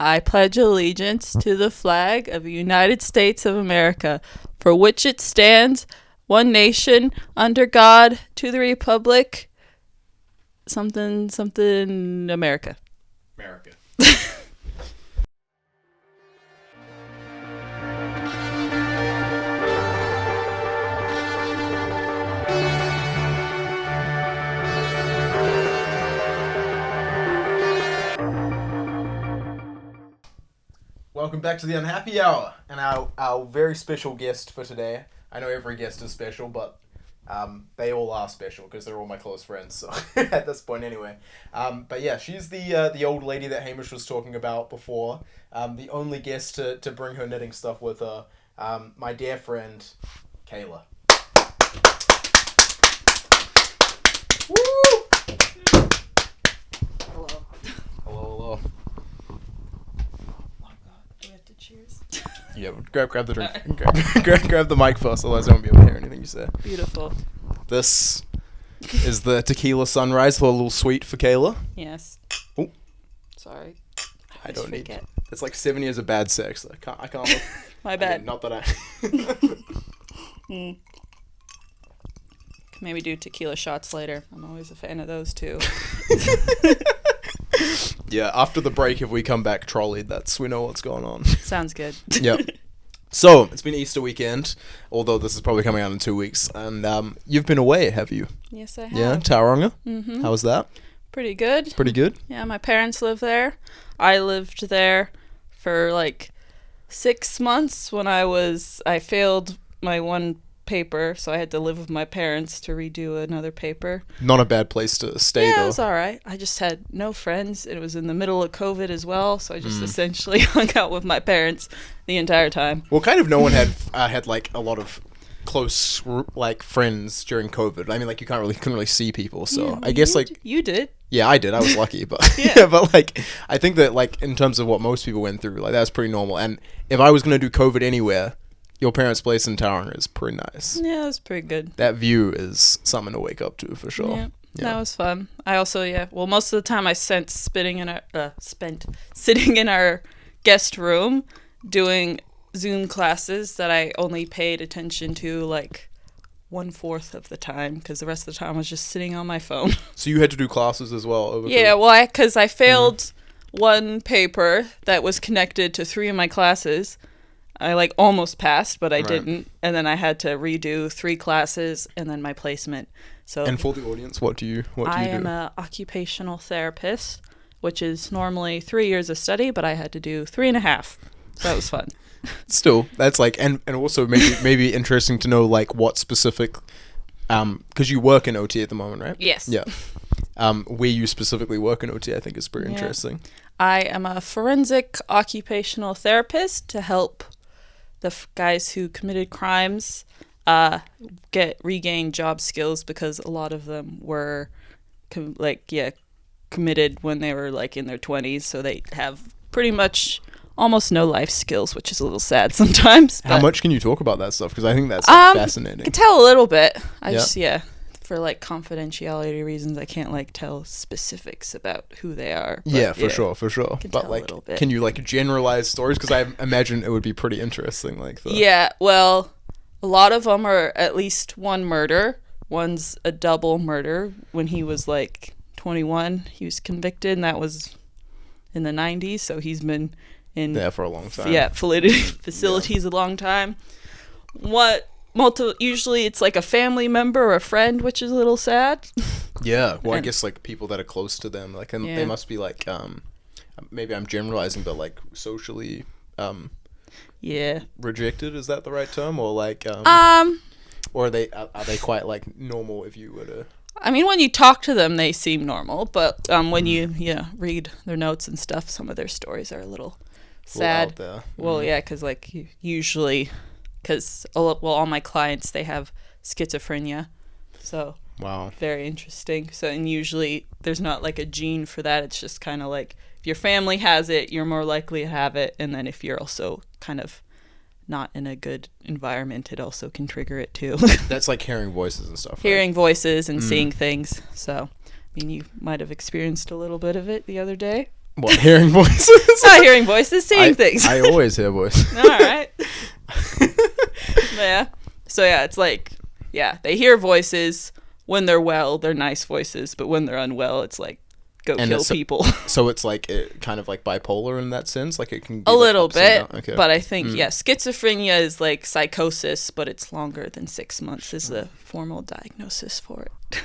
I pledge allegiance to the flag of the United States of America, for which it stands, one nation, under God, to the republic, something, America. Merica. Welcome back to the Unhappy Hour, and our very special guest for today. I know every guest is special, but they all are special because they're all my close friends. So at this point, anyway. But yeah, she's the old lady that Hamish was talking about before. The only guest to bring her knitting stuff with her. My dear friend, Kayla. Woo! Hello. Hello. Cheers. Yeah, grab the drink. Grab the mic first, otherwise I won't be able to hear anything you say. Beautiful. This is the tequila sunrise, a little sweet for Kayla. Yes. Oh, sorry. I don't need it. It's like 7 years of bad sex. I can't look. My bad. Not that I. Can maybe do tequila shots later. I'm always a fan of those too. Yeah, after the break, if we come back trolleyed, we know what's going on. Sounds good. Yep. So, it's been Easter weekend, although this is probably coming out in 2 weeks, and you've been away, have you? Yes, I have. Yeah, Tauranga? Mm-hmm. How was that? Pretty good. Pretty good? Yeah, my parents live there. I lived there for like 6 months when I failed my one paper, so I had to live with my parents to redo another paper. Not a bad place to stay, though. Yeah, it was all right. I just had no friends. It was in the middle of COVID as well, so I just essentially hung out with my parents the entire time. Well, kind of no one had like a lot of close like friends during COVID. I mean, like you couldn't really see people, so Yeah, I guess you did. Yeah, I did. I was lucky, but Yeah. but like I think that like in terms of what most people went through, like that's pretty normal. And if I was gonna do COVID anywhere, your parents' place in Tauranga is pretty nice. Yeah, it was pretty good. That view is something to wake up to for sure. Yeah, that was fun. I also, well, most of the time I spent sitting in our guest room doing Zoom classes that I only paid attention to like 1/4 of the time, because the rest of the time I was just sitting on my phone. So you had to do classes as well over Yeah, well, because I failed one paper that was connected to 3 of my classes. I like almost passed, but I didn't, and then I had to redo 3 classes and then my placement. So, and for the audience, what do you do? I am an occupational therapist, which is normally 3 years of study, but I had to do 3.5. So that was fun. Still, that's like, and also maybe interesting to know like what specific, because you work in OT at the moment, right? Yes. Yeah. Where you specifically work in OT, I think is pretty interesting. I am a forensic occupational therapist to help the guys who committed crimes regain job skills, because a lot of them were committed when they were like in their 20s, so they have pretty much almost no life skills, which is a little sad sometimes. How much can you talk about that stuff? Because I think that's fascinating. I can tell a little bit. For like confidentiality reasons, I can't like tell specifics about who they are. Yeah, for sure. But like, can you like generalize stories? Because I imagine it would be pretty interesting. Yeah, well, a lot of them are at least one murder. One's a double murder. When he was like 21, he was convicted, and that was in the 90s. So he's been in for a long time. Yeah, facilities a long time. Usually it's like a family member or a friend, which is a little sad. Yeah, well, I guess like people that are close to them, like, and they must be like, maybe I'm generalizing, but like socially, rejected. Is that the right term, or like, or are they quite like normal if you were to? I mean, when you talk to them, they seem normal, but when you read their notes and stuff, some of their stories are a little sad. Out there. Well, yeah, because like usually. Because all my clients, they have schizophrenia, so wow, very interesting. So, and usually there's not like a gene for that. It's just kind of like if your family has it, you're more likely to have it, and then if you're also kind of not in a good environment, it also can trigger it too. That's like hearing voices and stuff. Hearing voices and seeing things. So, I mean, you might have experienced a little bit of it the other day. What, hearing voices? Not hearing voices, seeing things. I always hear voices. All right. Yeah. So yeah, it's like, yeah, they hear voices. When they're well, they're nice voices, but when they're unwell, it's like, go kill people. So it's like kind of like bipolar in that sense, like it can be a little bit, okay. But I think schizophrenia is like psychosis, but it's longer than 6 months is the formal diagnosis for it.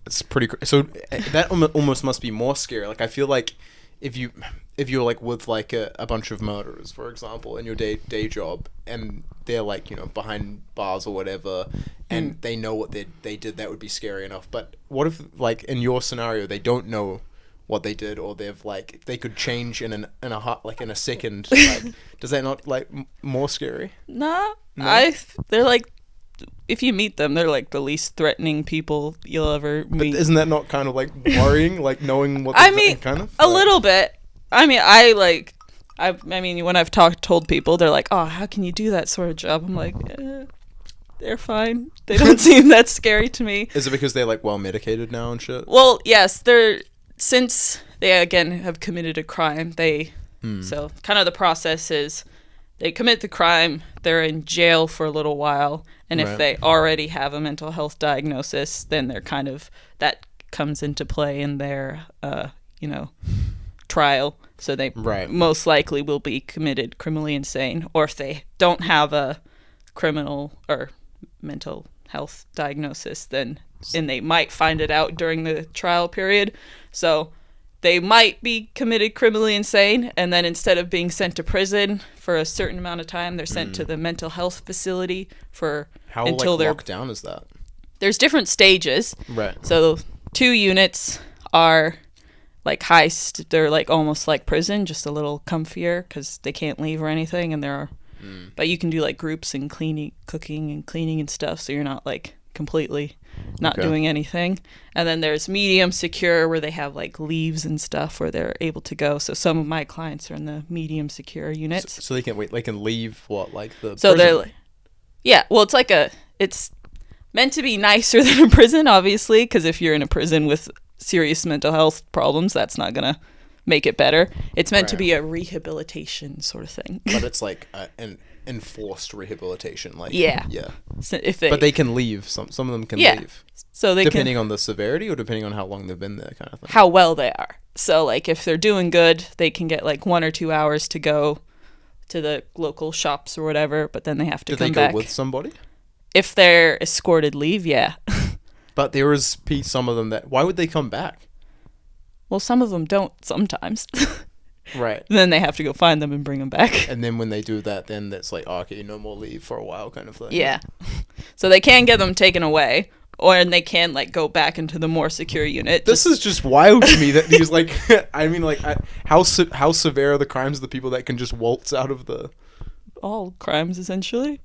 It's pretty. So that almost must be more scary. Like I feel like if you're like with like a bunch of murderers, for example, in your day job, and they're like, you know, behind bars or whatever, and they know what they did, that would be scary enough. But what if, like in your scenario, they don't know what they did, or they've like they could change in a second? Like, does that not like more scary? No. They're like, if you meet them, they're like the least threatening people you'll ever meet. But isn't that not kind of like worrying, like knowing what? Kind of a little bit. I mean, I mean, when I've told people, they're like, "Oh, how can you do that sort of job?" I'm like, they're fine. They don't seem that scary to me. Is it because they're like well medicated now and shit? Well, yes, since they again have committed a crime, so kind of the process is they commit the crime, they're in jail for a little while, and if they already have a mental health diagnosis, then they're kind of, that comes into play in their trial. So they most likely will be committed criminally insane, or if they don't have a criminal or mental health diagnosis, then and they might find it out during the trial period. So they might be committed criminally insane, and then instead of being sent to prison for a certain amount of time, they're sent to the mental health facility for until they're locked down. Is that there's different stages, right? So 2 units are like they're like almost like prison, just a little comfier because they can't leave or anything, and there are but you can do like groups and cooking and stuff, so you're not like completely not doing anything. And then there's medium secure, where they have like leaves and stuff where they're able to go. So some of my clients are in the medium secure units. So they can leave what, like the so prison? Well, it's meant to be nicer than a prison, obviously, because if you're in a prison with serious mental health problems, that's not gonna make it better. It's meant to be a rehabilitation sort of thing. But it's like an enforced rehabilitation, like So but they can leave. Some of them can leave. So they depending on the severity, or depending on how long they've been there, kind of thing. How well they are. So like if they're doing good, they can get like 1 or 2 hours to go to the local shops or whatever, but then they have to come back. Do they go with somebody? If they're escorted leave, yeah. But there is some of them that, why would they come back? Well, some of them don't sometimes. Right. Then they have to go find them and bring them back. And then when they do that, then that's like, oh, okay, no more leave for a while, kind of thing. Yeah. So they can get them taken away, or they can like go back into the more secure unit. This is just wild to me that these like, I mean, like, how severe are the crimes of the people that can just waltz out of the... All crimes, essentially.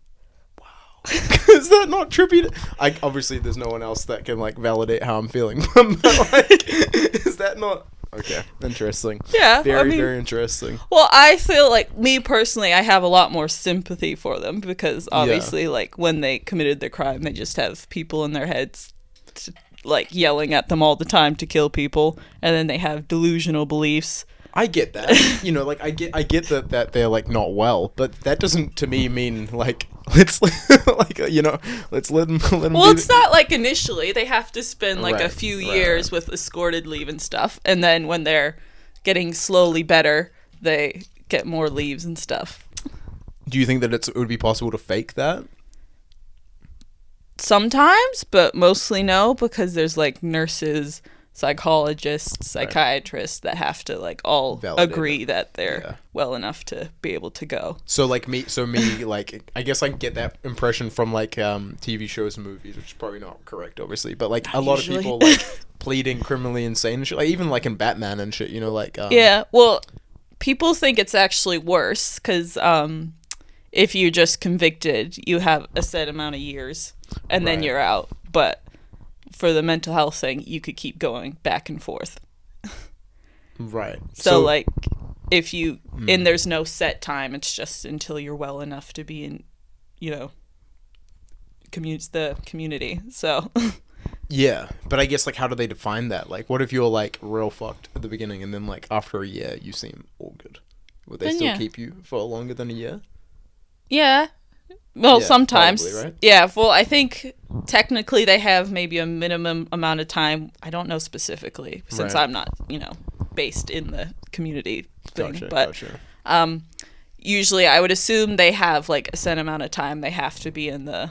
Is that not trippy? Obviously, there's no one else that can like validate how I'm feeling. But like, is that not okay? Interesting. Yeah, very interesting. Well, I feel like, me personally, I have a lot more sympathy for them, because obviously, like when they committed their crime, they just have people in their heads, like yelling at them all the time to kill people, and then they have delusional beliefs. I get that. You know, like I get that they're like not well, but that doesn't to me mean like let's like let's let them. Well, it's not like initially they have to spend like a few years with escorted leave and stuff, and then when they're getting slowly better, they get more leaves and stuff. Do you think that it would be possible to fake that? Sometimes, but mostly no, because there's like nurses, psychologists, psychiatrists that have to like all agree that they're well enough to be able to go. So me like I guess I get that impression from like TV shows and movies, which is probably not correct, obviously, but like lot of people like pleading criminally insane and shit, like even like in Batman and shit, like well, people think it's actually worse because if you're just convicted, you have a set amount of years and then you're out, but for the mental health thing, you could keep going back and forth. Right. So like, if you, and there's no set time, it's just until you're well enough to be in, the community. So. Yeah, but I guess, like, how do they define that? Like, what if you're, like, real fucked at the beginning and then, like, after a year you seem all good? Would they Then still yeah. keep you for longer than a year? Yeah. Well, Yeah, sometimes. probably, right? Yeah, well, I think technically they have maybe a minimum amount of time. I don't know specifically since Right. I'm not, based in the community thing. Gotcha, But gotcha. usually I would assume they have like a set amount of time they have to be in the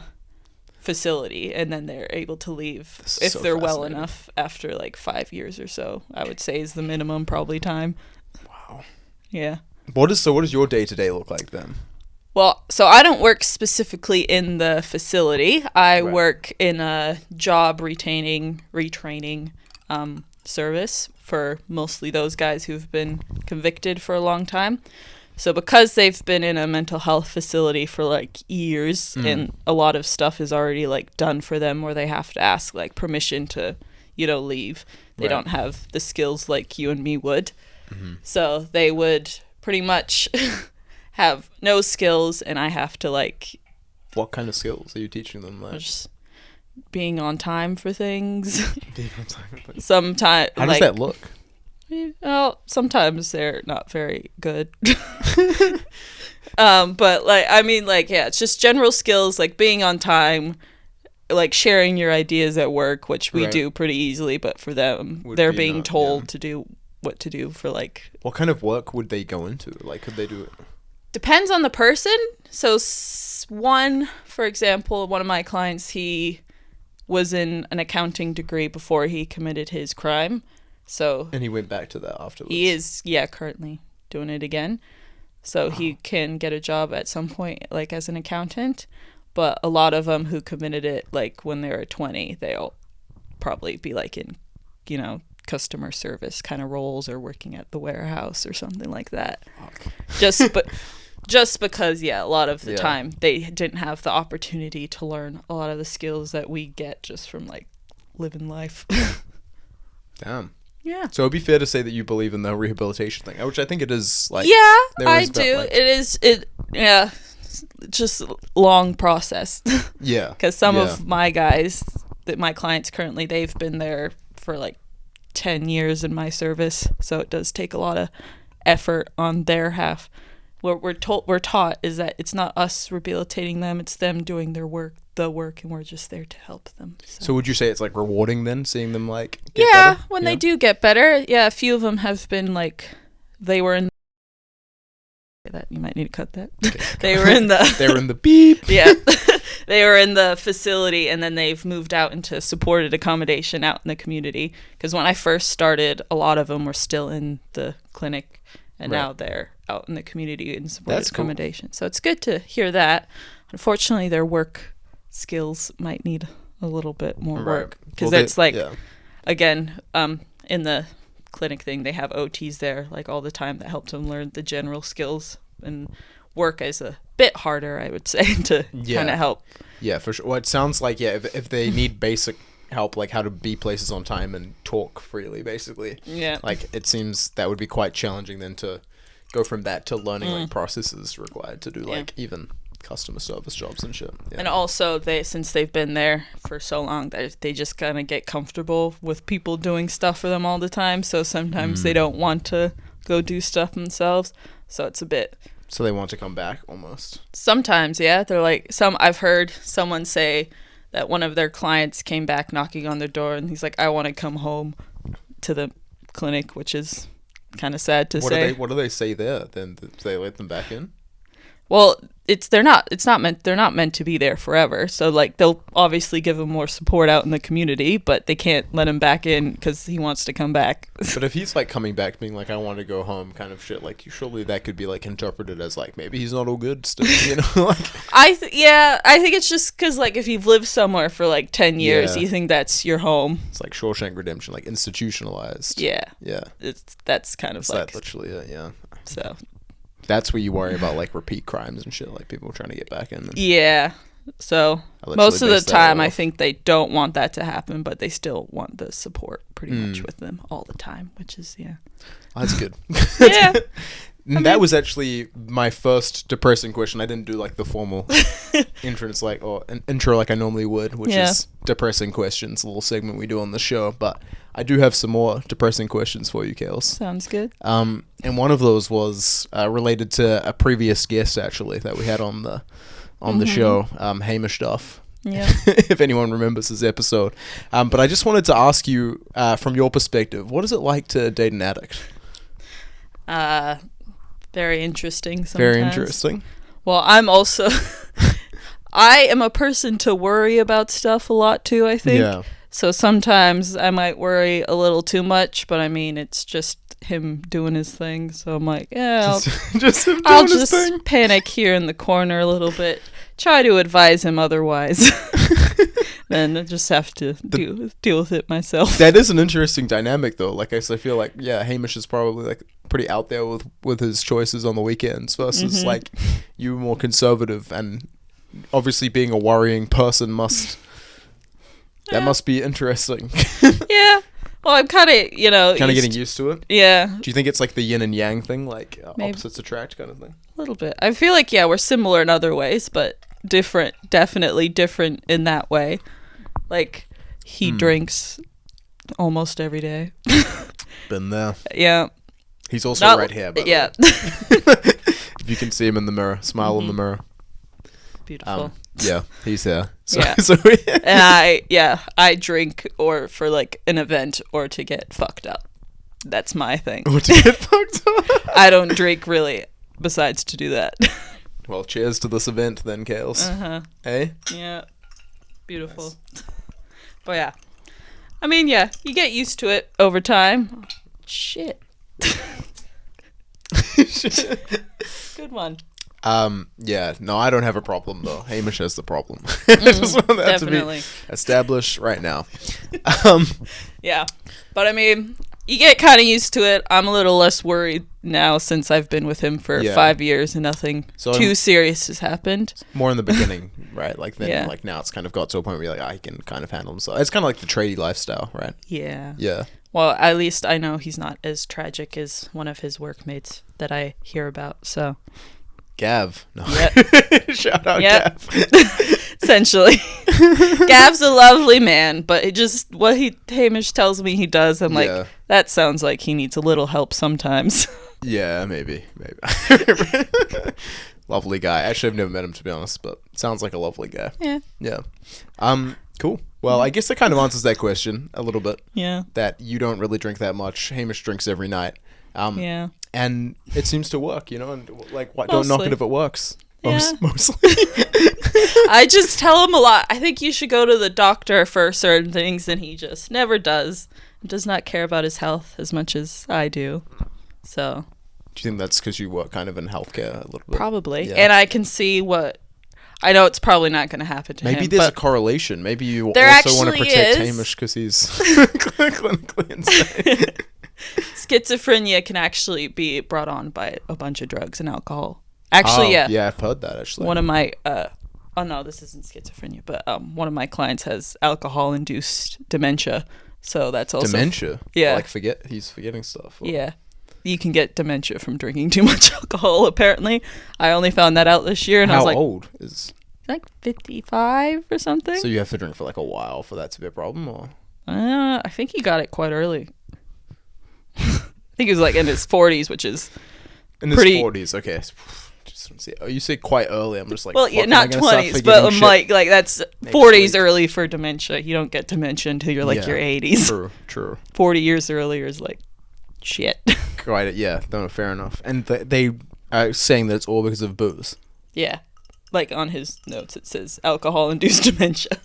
facility, and then they're able to leave if they're well enough after like 5 years or so. I would say is the minimum probably time. Wow. Yeah. What does your day-to-day look like then? Well, so I don't work specifically in the facility. I Right. work in a job retraining service for mostly those guys who've been convicted for a long time. So because they've been in a mental health facility for like years and a lot of stuff is already like done for them where they have to ask like permission to, leave. They Right. don't have the skills like you and me would. So they would pretty much have no skills, and I have to like What kind of skills are you teaching them? Like, just being on time for things. being on time. Sometimes How does that look? Well, sometimes they're not very good. But like I mean like yeah, it's just general skills like being on time, like sharing your ideas at work, which we Right. do pretty easily, but for them Would they're be being not, told yeah. to do what to do for like What kind of work would they go into? Like, could they do it? depends on the person. So one, for example, one of my clients, he was in an accounting degree before he committed his crime. So And he went back to that afterwards. he is, currently doing it again. So he can get a job at some point, like as an accountant. But a lot of them who committed it, like when they were 20, they'll probably be like in, customer service kind of roles or working at the warehouse or something like that. Fuck. Just because, a lot of the Yeah. time they didn't have the opportunity to learn a lot of the skills that we get just from like living life. Damn. Yeah. So it'd be fair to say that you believe in the rehabilitation thing, which I think it is. Like, Yeah, there I is that, do. like- Just a long process. Yeah. Because some Yeah. of my guys, my clients currently, they've been there for like 10 years in my service. So it does take a lot of effort on their half. What we're taught is that it's not us rehabilitating them, it's them doing the work, and we're just there to help them. So would you say it's like rewarding then, seeing them like get Yeah, better? when they do get better. Yeah, a few of them have been like, they were in that you might need to cut that. They were in the They were in the beep. yeah. They were in the facility, and then they've moved out into supported accommodation out in the community. Because when I first started, a lot of them were still in the clinic, and Right. now they're out in the community in supported That's cool. accommodation. So it's good to hear that. Unfortunately, their work skills might need a little bit more Right. work. Because Well, it's like, yeah. again, in the clinic thing, they have OTs there like all the time that help them learn the general skills, and work is a bit harder, I would say, to Yeah. kind of help. Yeah, for sure. Well, it sounds like, yeah, if they need basic help, like how to be places on time and talk freely, basically. Yeah. Like, it seems that would be quite challenging then to go from that to learning, like, processes required to do, like, even customer service jobs and shit. Yeah. And also, since they've been there for so long, they just kind of get comfortable with people doing stuff for them all the time. So sometimes they don't want to go do stuff themselves. So it's a bit. So they want to come back, almost. Sometimes, yeah. They're like, I've heard someone say that one of their clients came back knocking on their door, and he's like, I want to come home to the clinic, which is kind of sad to say. What do they say there? Then do they let them back in? Well, they're not meant to be there forever. So like they'll obviously give him more support out in the community, but they can't let him back in because he wants to come back. But if he's like coming back being like, I want to go home kind of shit, like surely that could be like interpreted as like maybe he's not all good still, you know? Like, I think it's just because like if you've lived somewhere for like 10 years, Yeah. you think that's your home. it's like Shawshank Redemption, like institutionalized. Yeah, Yeah. that's kind of It's like that literally it, yeah. so. That's where you worry about like repeat crimes and shit, like people trying to get back in. And Yeah. So I literally most of the based that time, I off. think they don't want that to happen, but they still want the support pretty much with them all the time, which is That's good. Yeah. That was actually my first depressing question. I didn't do like the formal entrance or an intro like I normally would, which is depressing questions, a little segment we do on the show. But I do have some more depressing questions for you, Kales. Sounds good. And one of those was related to a previous guest actually that we had on the show, Hamish Duff. Yeah. If anyone remembers his episode. But I just wanted to ask you, from your perspective, what is it like to date an addict? Very interesting sometimes. Very interesting. Well, I'm also... I am a person to worry about stuff a lot too, I think. Yeah. So sometimes I might worry a little too much, but I mean, it's just him doing his thing. So I'm like, yeah, I'll just panic here in the corner a little bit. Try to advise him otherwise. Then I just have to deal with it myself. That is an interesting dynamic, though. Like I feel like, Hamish is probably like pretty out there with his choices on the weekends versus like you more conservative, and obviously being a worrying person must be interesting. Yeah. Well, I'm kind of, getting used to it. Yeah. Do you think it's like the yin and yang thing, like opposites attract kind of thing? A little bit. I feel like, we're similar in other ways, but different, definitely different in that way. Like, he drinks almost every day. Been there. Yeah. He's also right here, by the way. If you can see him in the mirror, smile in the mirror. Beautiful. Yeah, he's here. And I drink or for like an event or to get fucked up. That's my thing. Or to get fucked up? I don't drink really besides to do that. Well, cheers to this event then, Kales. Hey? Yeah. Beautiful. Nice. But yeah. I mean, you get used to it over time. Shit. Good one. No, I don't have a problem though. Hamish has the problem. I just want that definitely to be established right now. Yeah, but I mean, you get kind of used to it. I'm a little less worried now since I've been with him for 5 years and nothing too serious has happened. More in the beginning, right? Like then, like now it's kind of got to a point where you're like, I can kind of handle himself. It's kind of like the tradie lifestyle, right? Yeah. Yeah. Well, at least I know he's not as tragic as one of his workmates that I hear about. So. Gav. No. Yep. Shout out Gav. Essentially. Gav's a lovely man, but it just what Hamish tells me he does, I'm like, that sounds like he needs a little help sometimes. Yeah, maybe. Lovely guy. Actually, I've never met him, to be honest, but sounds like a lovely guy. Yeah. Cool. Well, I guess that kind of answers that question a little bit. Yeah. That you don't really drink that much. Hamish drinks every night. Yeah. And it seems to work, and like, don't knock it if it works. Yeah. Mostly. I just tell him a lot. I think you should go to the doctor for certain things, and he just never does. Does not care about his health as much as I do. So. Do you think that's because you work kind of in healthcare a little bit? Probably. Yeah. And I can see I know it's probably not going to happen to him. Maybe there's a correlation. Maybe you also want to protect Hamish because he's clinically insane. Schizophrenia can actually be brought on by a bunch of drugs and alcohol. Actually, yeah, I've heard that actually. One of my no, this isn't schizophrenia, but one of my clients has alcohol-induced dementia, so that's also dementia. Yeah, like he's forgetting stuff. Or... Yeah, you can get dementia from drinking too much alcohol. Apparently, I only found that out this year, and I was like, how old is? Like 55 or something. So you have to drink for like a while for that to be a problem, or? I think he got it quite early. I think he was like in his 40s, which is in his 40s. Okay, just see. Oh, you say quite early. I'm just like, well, yeah, not 20s, but I'm like that's 40s early for dementia. You don't get dementia until you're like your 80s. True. 40 years earlier is like shit. Right. Yeah. No, fair enough. And they are saying that it's all because of booze. Yeah, like on his notes it says alcohol-induced dementia.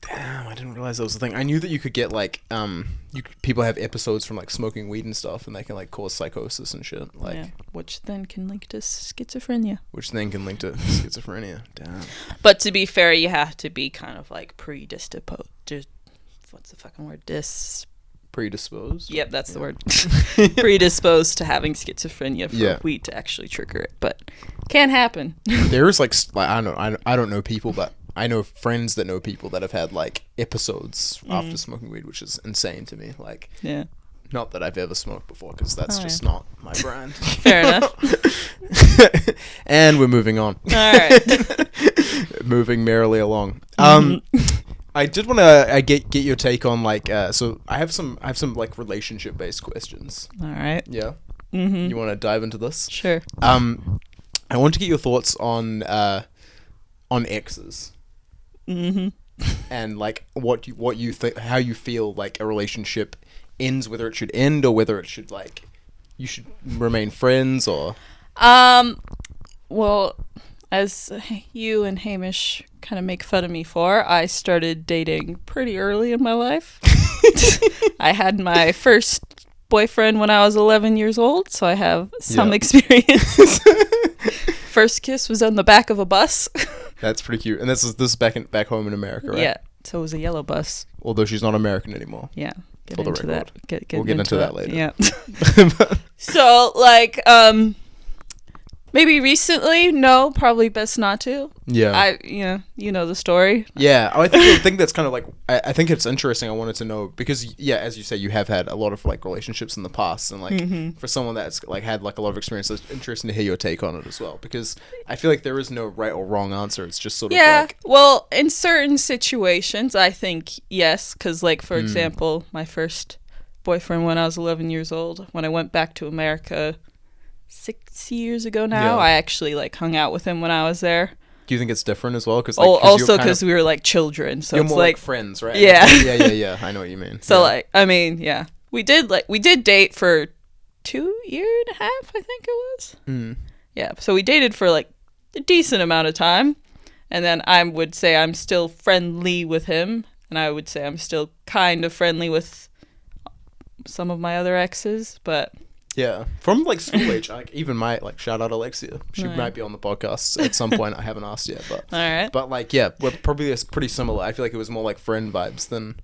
Damn, I didn't realize that was the thing. I knew that you could get like people have episodes from like smoking weed and stuff, and they can like cause psychosis and shit. Like, which then can link to schizophrenia. Damn. But to be fair, you have to be kind of like predisposed. What's the fucking word? Predisposed. Yep, that's the word. Predisposed to having schizophrenia for weed to actually trigger it, but can happen. There's like I don't know people, but I know friends that know people that have had like episodes after smoking weed, which is insane to me. Like, Not that I've ever smoked before, because that's just not my brand. Fair enough. And we're moving on. All right. Moving merrily along. I did want to get your take on like so I have some like relationship based questions. All right. Yeah. You want to dive into this? Sure. I want to get your thoughts on exes. And like what you think, how you feel like a relationship ends, whether it should end or whether it should like you should remain friends or. Well, as you and Hamish kind of make fun of me for, I started dating pretty early in my life. I had my first boyfriend when I was 11 years old, so I have some experience. First kiss was on the back of a bus. That's pretty cute. And this is back home in America, right? Yeah. So it was a yellow bus. Although she's not American anymore. Yeah. For the record. We'll get into that later. Yeah. So, like, maybe recently, no, probably best not to. Yeah. You know the story. Yeah, I think that's kind of like I think it's interesting. I wanted to know because as you say, you have had a lot of like relationships in the past, and like for someone that's like had like a lot of experience, it's interesting to hear your take on it as well. Because I feel like there is no right or wrong answer. It's just sort of like well, in certain situations, I think yes, because like for example, my first boyfriend when I was 11 years old, when I went back to America 6 years ago now, I actually like hung out with him when I was there. Do you think it's different as well? Because also because we were like children, so you're it's more like friends, right? Yeah. Yeah. I know what you mean. So like, I mean, yeah, we did date for 2.5 years, I think it was. Yeah, so we dated for like a decent amount of time, and then I would say I'm still friendly with him, and I would say I'm still kind of friendly with some of my other exes, but. Yeah, from like school age, like even my like shout out Alexia, she might be on the podcast at some point. I haven't asked yet, but all right. But like we're probably pretty similar. I feel like it was more like friend vibes than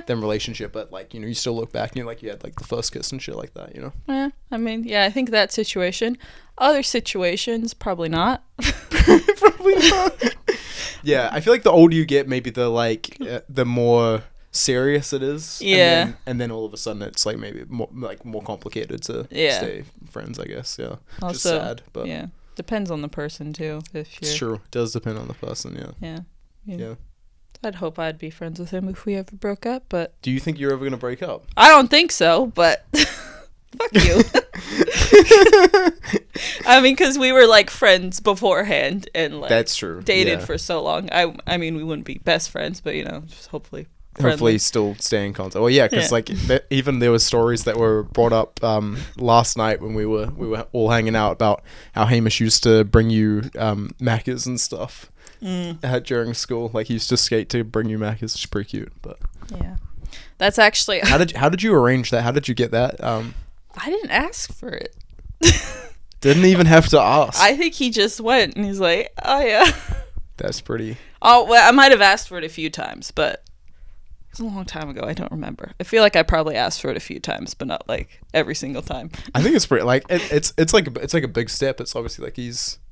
relationship. But like you still look back and you're like you had like the first kiss and shit like that. Yeah, I mean, I think that situation. Other situations, probably not. Probably not. Yeah, I feel like the older you get, maybe the like the more serious it is, and then all of a sudden it's like maybe more complicated to stay friends, I guess. Also, just sad, but depends on the person too. It's true, it does depend on the person. Yeah. I'd hope I'd be friends with him if we ever broke up, but do you think you're ever gonna break up? I don't think so, but fuck you. I mean, because we were like friends beforehand and like that's true, dated for so long. I mean, we wouldn't be best friends, but just hopefully still stay in contact. Well, yeah, because like even there was stories that were brought up last night when we were all hanging out about how Hamish used to bring you Maccas and stuff during school. Like he used to skate to bring you Maccas. It's pretty cute, but that's actually how did you arrange that? How did you get that? I didn't ask for it. Didn't even have to ask. I think he just went and he's like, oh yeah. That's pretty. Oh well, I might have asked for it a few times, but it was a long time ago. I don't remember. I feel like I probably asked for it a few times, but not like every single time. I think it's pretty like it's like a big step. It's obviously like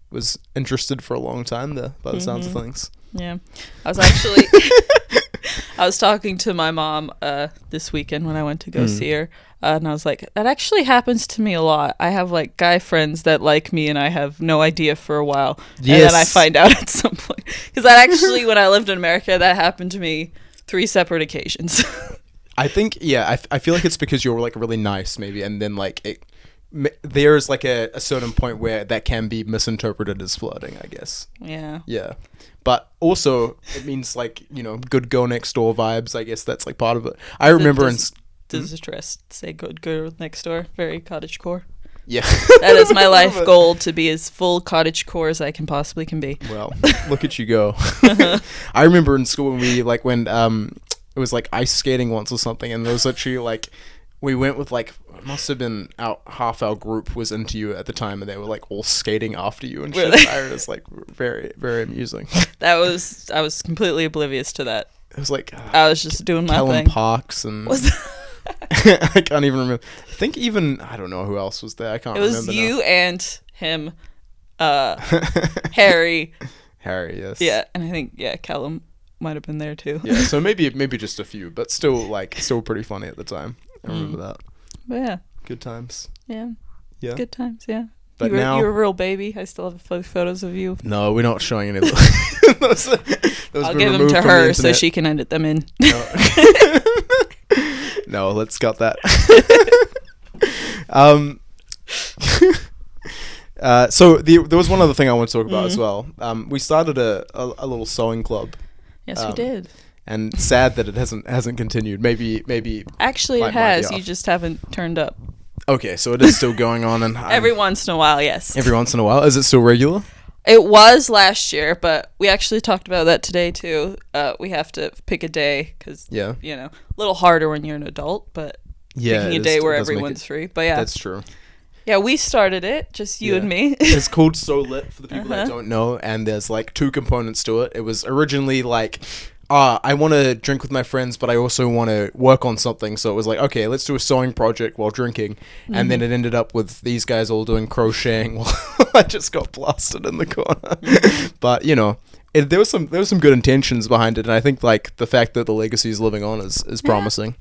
was interested for a long time there by the sounds of things. Yeah, I was actually I was talking to my mom this weekend when I went to go see her, and I was like, that actually happens to me a lot. I have like guy friends that like me, and I have no idea for a while, and then I find out at some point. Because that actually, when I lived in America, that happened to me 3 separate occasions. I think I feel like it's because you're like really nice maybe, and then like there's like a certain point where that can be misinterpreted as flirting, I guess. Yeah, but also it means like good girl next door vibes. I guess that's like part of it. I remember does the dress say good girl next door? Very cottagecore. Yeah. That is my life goal, to be as full cottagecore as I can possibly be. Well, look at you go. I remember in school when we like when it was like ice skating once or something, and there was actually like we went with like it must have been half our group was into you at the time, and they were like all skating after you and shit. It was like very, very amusing. I was completely oblivious to that. It was like I was just doing my Kellen thing. Parks and I can't even remember. I think even I don't know who else was there. I can't remember. It was you and him, Harry. Harry, yes. Yeah, and I think Callum might have been there too. Yeah, so maybe just a few, but still pretty funny at the time. I remember that. But yeah. Good times. Yeah. Yeah. Good times, yeah. But you now... were a real baby. I still have photos of you. No, we're not showing any of those. I'll give them to her so she can edit them in. No, no, let's cut that. So there was one other thing I want to talk about as well. We started a little sewing club. Yes, we did. And sad that it hasn't continued. Maybe. Actually, it has. You just haven't turned up. Okay, so it is still going on, and every once in a while, yes. Every once in a while, is it still regular? It was last year, but we actually talked about that today too. We have to pick a day because a little harder when you're an adult, but picking a day where everyone's free. But yeah, that's true. Yeah, we started it, just you and me. It's called So Lit for the people that don't know, and there's like 2 components to it. It was originally like, I want to drink with my friends, but I also want to work on something. So it was like, okay, let's do a sewing project while drinking. And then it ended up with these guys all doing crocheting while I just got blasted in the corner. But, there was some good intentions behind it. And I think like the fact that the legacy is living on is promising.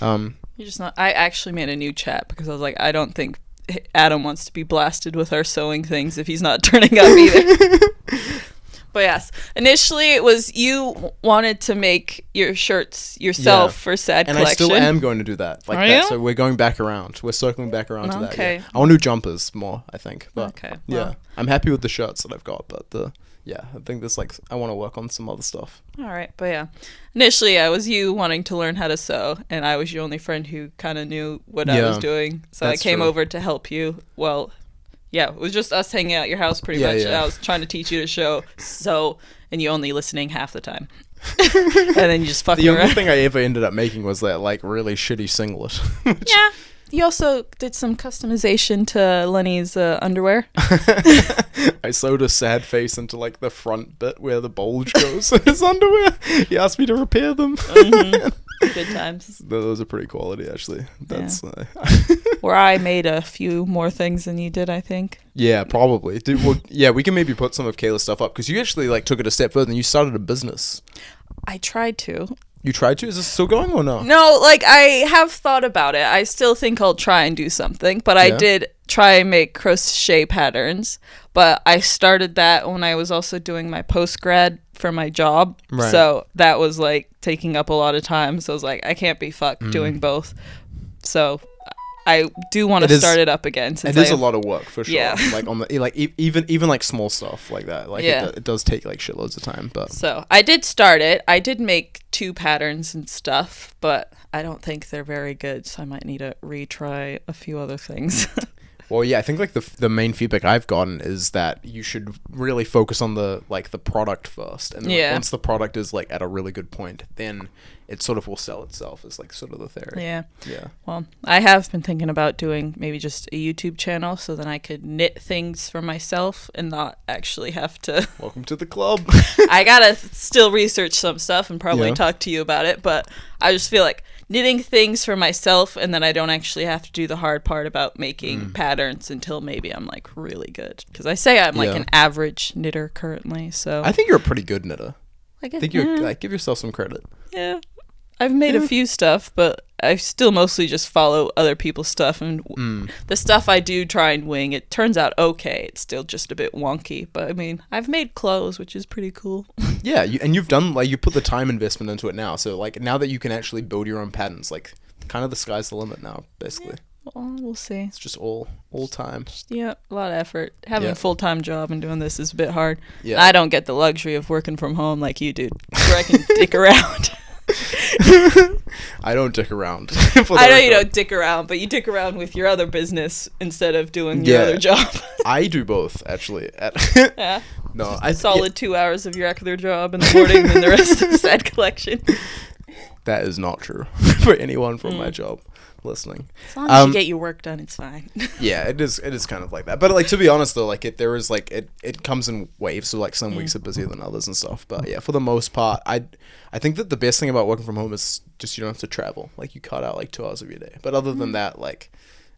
You're just not. I actually made a new chat because I was like, I don't think Adam wants to be blasted with our sewing things if he's not turning up either. But yes, initially it was you wanted to make your shirts yourself for S.AD and collection. And I still am going to do that. Like Are that. you? So we're going back around. We're circling back around to that. Okay. Yeah. I want to do jumpers more, I think. But okay. Yeah. I'm happy with the shirts that I've got, but I think there's like I want to work on some other stuff. All right, but yeah. Initially, I was you wanting to learn how to sew, and I was your only friend who kind of knew what I was doing. So I came over to help you. Well, yeah, it was just us hanging out at your house pretty much. Yeah. I was trying to teach you to sew, and you only listening half the time. And then you just fucking around. The only thing I ever ended up making was that like really shitty singlet. Yeah. You also did some customization to Lenny's underwear. I sewed a sad face into like the front bit where the bulge goes in his underwear. He asked me to repair them. Good times. Those are pretty quality, actually. That's where I made a few more things than you did, I think. Yeah, probably. We can maybe put some of Kayla's stuff up because you actually like took it a step further and you started a business. I tried to. You tried to? Is this still going or no? No, like I have thought about it. I still think I'll try and do something, but I did try and make crochet patterns, but I started that when I was also doing my post-grad for my job. Right. So that was like taking up a lot of time. So I was like, I can't be fucked doing both. So I do want to start it up again. Since it is a lot of work for sure. Yeah. Like on the even like small stuff like that. Like it does take like shitloads of time. But so I did start it. I did make 2 patterns and stuff, but I don't think they're very good. So I might need to retry a few other things. Well, yeah, I think like the main feedback I've gotten is that you should really focus on the product first, and then, once the product is like at a really good point, then it sort of will sell itself. Is like sort of the theory. Yeah. Well, I have been thinking about doing maybe just a YouTube channel, so then I could knit things for myself and not actually have to. Welcome to the club. I gotta still research some stuff and probably talk to you about it, but I just feel like knitting things for myself, and then I don't actually have to do the hard part about making patterns until maybe I'm like really good. Because I say I'm like an average knitter currently, so I think you're a pretty good knitter. I think you're like give yourself some credit. Yeah, I've made a few stuff, but I still mostly just follow other people's stuff, and the stuff I do try and wing, it turns out okay. It's still just a bit wonky, but I mean, I've made clothes, which is pretty cool. Yeah, and you've done like you put the time investment into it now, so like now that you can actually build your own patterns, like kind of the sky's the limit now, basically. Yeah, well, we'll see. It's just all time. Yeah, a lot of effort. Having a full-time job and doing this is a bit hard. Yeah, I don't get the luxury of working from home like you do, where I can dick around. I don't dick around. I know you don't dick around, but you dick around with your other business instead of doing your other job. I do both, actually. Yeah. No, solid 2 hours of your other job in the morning and the rest of the S.AD collection. That is not true for anyone from my job listening. As long as you get your work done, it's fine. Yeah, it is kind of like that. But like to be honest though, like it comes in waves, so like some weeks are busier than others and stuff. But yeah, for the most part, I think that the best thing about working from home is just you don't have to travel. Like you cut out like 2 hours of your day. But other than that, like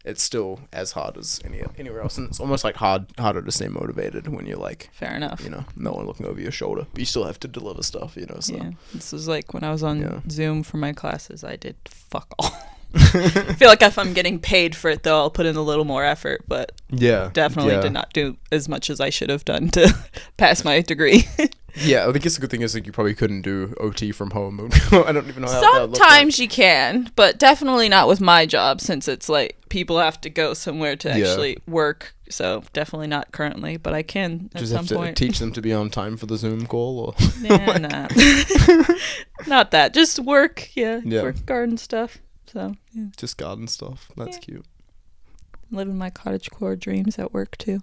it's still as hard as anywhere else, and it's almost like harder to stay motivated when you're like fair enough, no one looking over your shoulder, but you still have to deliver stuff, so this was like when I was on Zoom for my classes. I did fuck all. I feel like if I'm getting paid for it, though, I'll put in a little more effort, but definitely did not do as much as I should have done to pass my degree. Yeah, I think it's a good thing is like you probably couldn't do OT from home. I don't even know how that looks. Sometimes you can, but definitely not with my job, since it's like people have to go somewhere to actually work. So definitely not currently, but I can at some point. Just have to teach them to be on time for the Zoom call, or nah. Not that. Just work. Yeah. Work, garden stuff. So just garden stuff. That's cute. Living my cottagecore dreams at work too.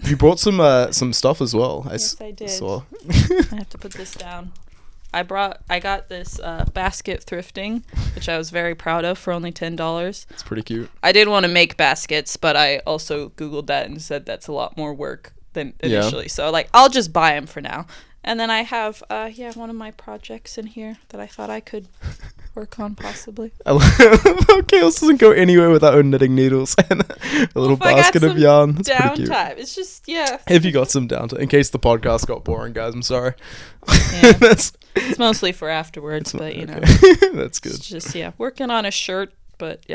You brought some stuff as well. Yes, I did. Saw. I have to put this down. I got this basket thrifting, which I was very proud of, for only $10. It's pretty cute. I did want to make baskets, but I also Googled that and said that's a lot more work than initially. So like, I'll just buy them for now. And then I have one of my projects in here that I thought I could work on possibly. I love how Chaos doesn't go anywhere without her knitting needles and a little basket of yarn. It's pretty cute. It's just, If you got some downtime, in case the podcast got boring, guys, I'm sorry. Yeah. It's mostly for afterwards, but you know. That's good. It's just, working on a shirt, but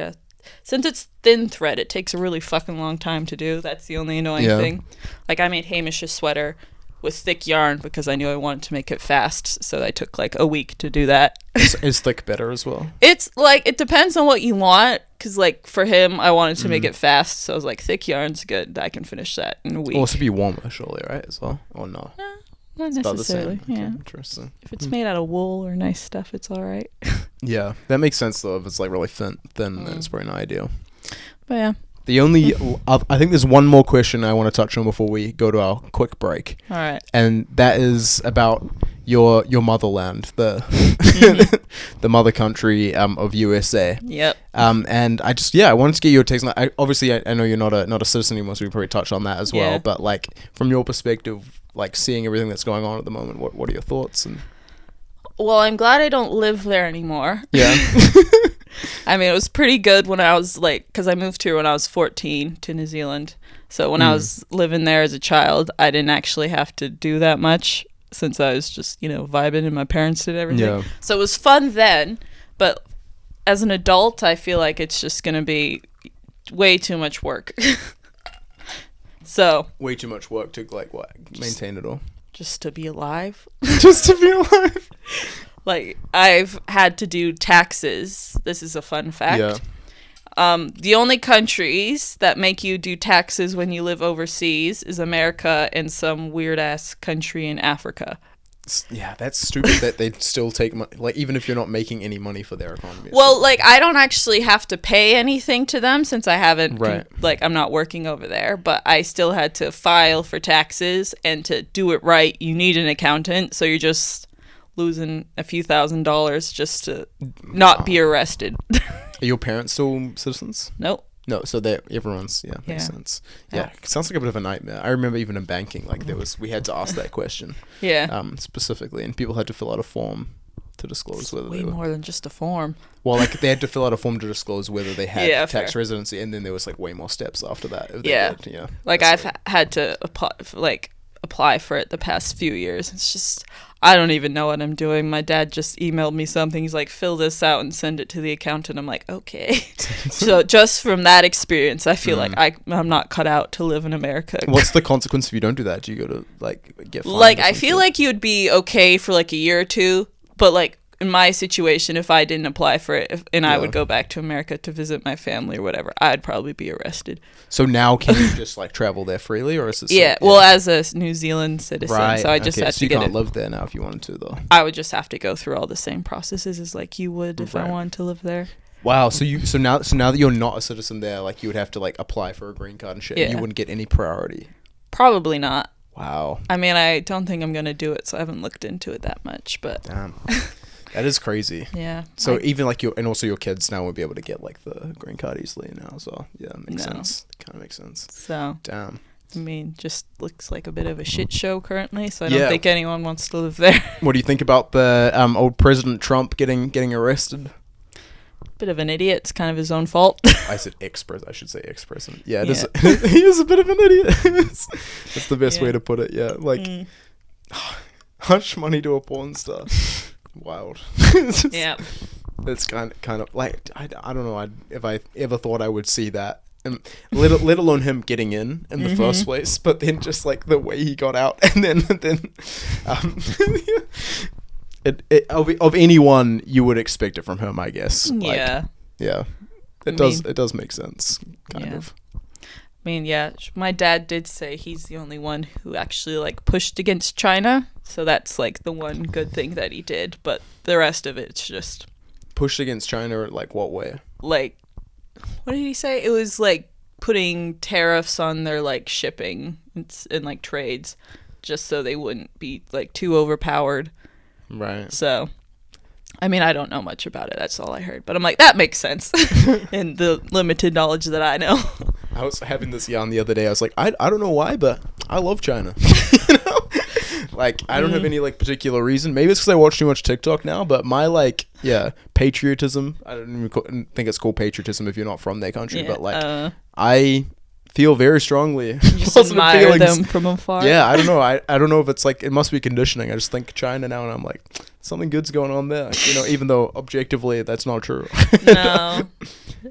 since it's thin thread, it takes a really fucking long time to do. That's the only annoying thing. Like, I made Hamish's sweater with thick yarn because I knew I wanted to make it fast, so I took like a week to do that. Is thick better as well? It's like, it depends on what you want, because like for him I wanted to make it fast, so I was like, thick yarn's good, I can finish that in a week. Also be warmer surely, right, as well? Or no? Not it's necessarily. About the same. Okay, interesting. If it's made out of wool or nice stuff, it's all right. Yeah, that makes sense though. If it's like really thin then it's probably not ideal. But yeah. The only, I think there's one more question I want to touch on before we go to our quick break. All right. And that is about your motherland, the mother country of USA. Yep. And I just, I wanted to get your takes on that. I know you're not a citizen anymore, so we probably touch on that as well. But like from your perspective, like seeing everything that's going on at the moment, what are your thoughts? And well, I'm glad I don't live there anymore. Yeah. I mean, it was pretty good when I was like, because I moved here when I was 14 to New Zealand. So when I was living there as a child, I didn't actually have to do that much since I was just, vibing and my parents did everything. Yeah. So it was fun then. But as an adult, I feel like it's just going to be way too much work. So. Way too much work to like what? Maintain it all. Just to be alive. Just to be alive. Like, I've had to do taxes. This is a fun fact. Yeah. The only countries that make you do taxes when you live overseas is America and some weird-ass country in Africa. Yeah, that's stupid that they still take money, like, even if you're not making any money for their economy. Well, like, I don't actually have to pay anything to them since I haven't, I'm not working over there, but I still had to file for taxes, and to do it right, you need an accountant, so you're just losing a few $1,000s just to not be arrested. Are your parents still citizens? Nope. No, so everyone's makes sense. Yeah, it sounds like a bit of a nightmare. I remember even in banking, like we had to ask that question. Specifically, and people had to fill out a form to disclose whether they were more than just a form. Well, like they had to fill out a form to disclose whether they had tax residency, and then there was like way more steps after that. If they did, like I've had to apply for it the past few years. It's just, I don't even know what I'm doing. My dad just emailed me something. He's like, fill this out and send it to the accountant. I'm like, okay. So just from that experience, I feel like I'm not cut out to live in America. What's the consequence if you don't do that? Do you go to like get fined? Like, I feel like you'd be okay for like a year or two, but like in my situation, if I didn't apply for it and I would go back to America to visit my family or whatever, I'd probably be arrested. So now can you just like travel there freely, or is it? Well, as a New Zealand citizen, so I just had to get it. You can't live there now if you wanted to, though. I would just have to go through all the same processes as like you would if I wanted to live there. Wow. So now that you're not a citizen there, like you would have to like apply for a green card and shit. Yeah. And you wouldn't get any priority. Probably not. Wow. I mean, I don't think I'm gonna do it, so I haven't looked into it that much. But damn. That is crazy. Yeah. So even like and also your kids now will be able to get like the green card easily now. So yeah, it makes sense. It kind of makes sense. So damn. I mean, just looks like a bit of a shit show currently. So I don't think anyone wants to live there. What do you think about the old President Trump getting arrested? Bit of an idiot. It's kind of his own fault. I said I should say ex-president. Yeah, it is. He is a bit of an idiot. That's the best way to put it. Yeah, like hush money to a porn star. Wild. It's kind of like I don't know if I ever thought I would see that, and let alone him getting in the first place. But then just like the way he got out, and then of anyone you would expect it from him, I guess. Yeah. Yeah. It does make sense, kind of. I mean, yeah, my dad did say he's the only one who actually like pushed against China, so that's like the one good thing that he did. But the rest of it's just pushed against China. Like what way? Like, what did he say? It was like putting tariffs on their like shipping and like trades, just so they wouldn't be like too overpowered. Right. So, I mean, I don't know much about it. That's all I heard. But I'm like, that makes sense in the limited knowledge that I know. I was having this yarn the other day. I was like, I don't know why, but I love China. Like, I don't have any, like, particular reason. Maybe it's because I watch too much TikTok now, but my, like, patriotism, I don't even think it's called patriotism if you're not from their country, but, like, I feel very strongly. You just admire them from afar. Yeah, I don't know. I don't know if it's, like, it must be conditioning. I just think China now, and I'm like, something good's going on there. You know, even though, objectively, that's not true. No.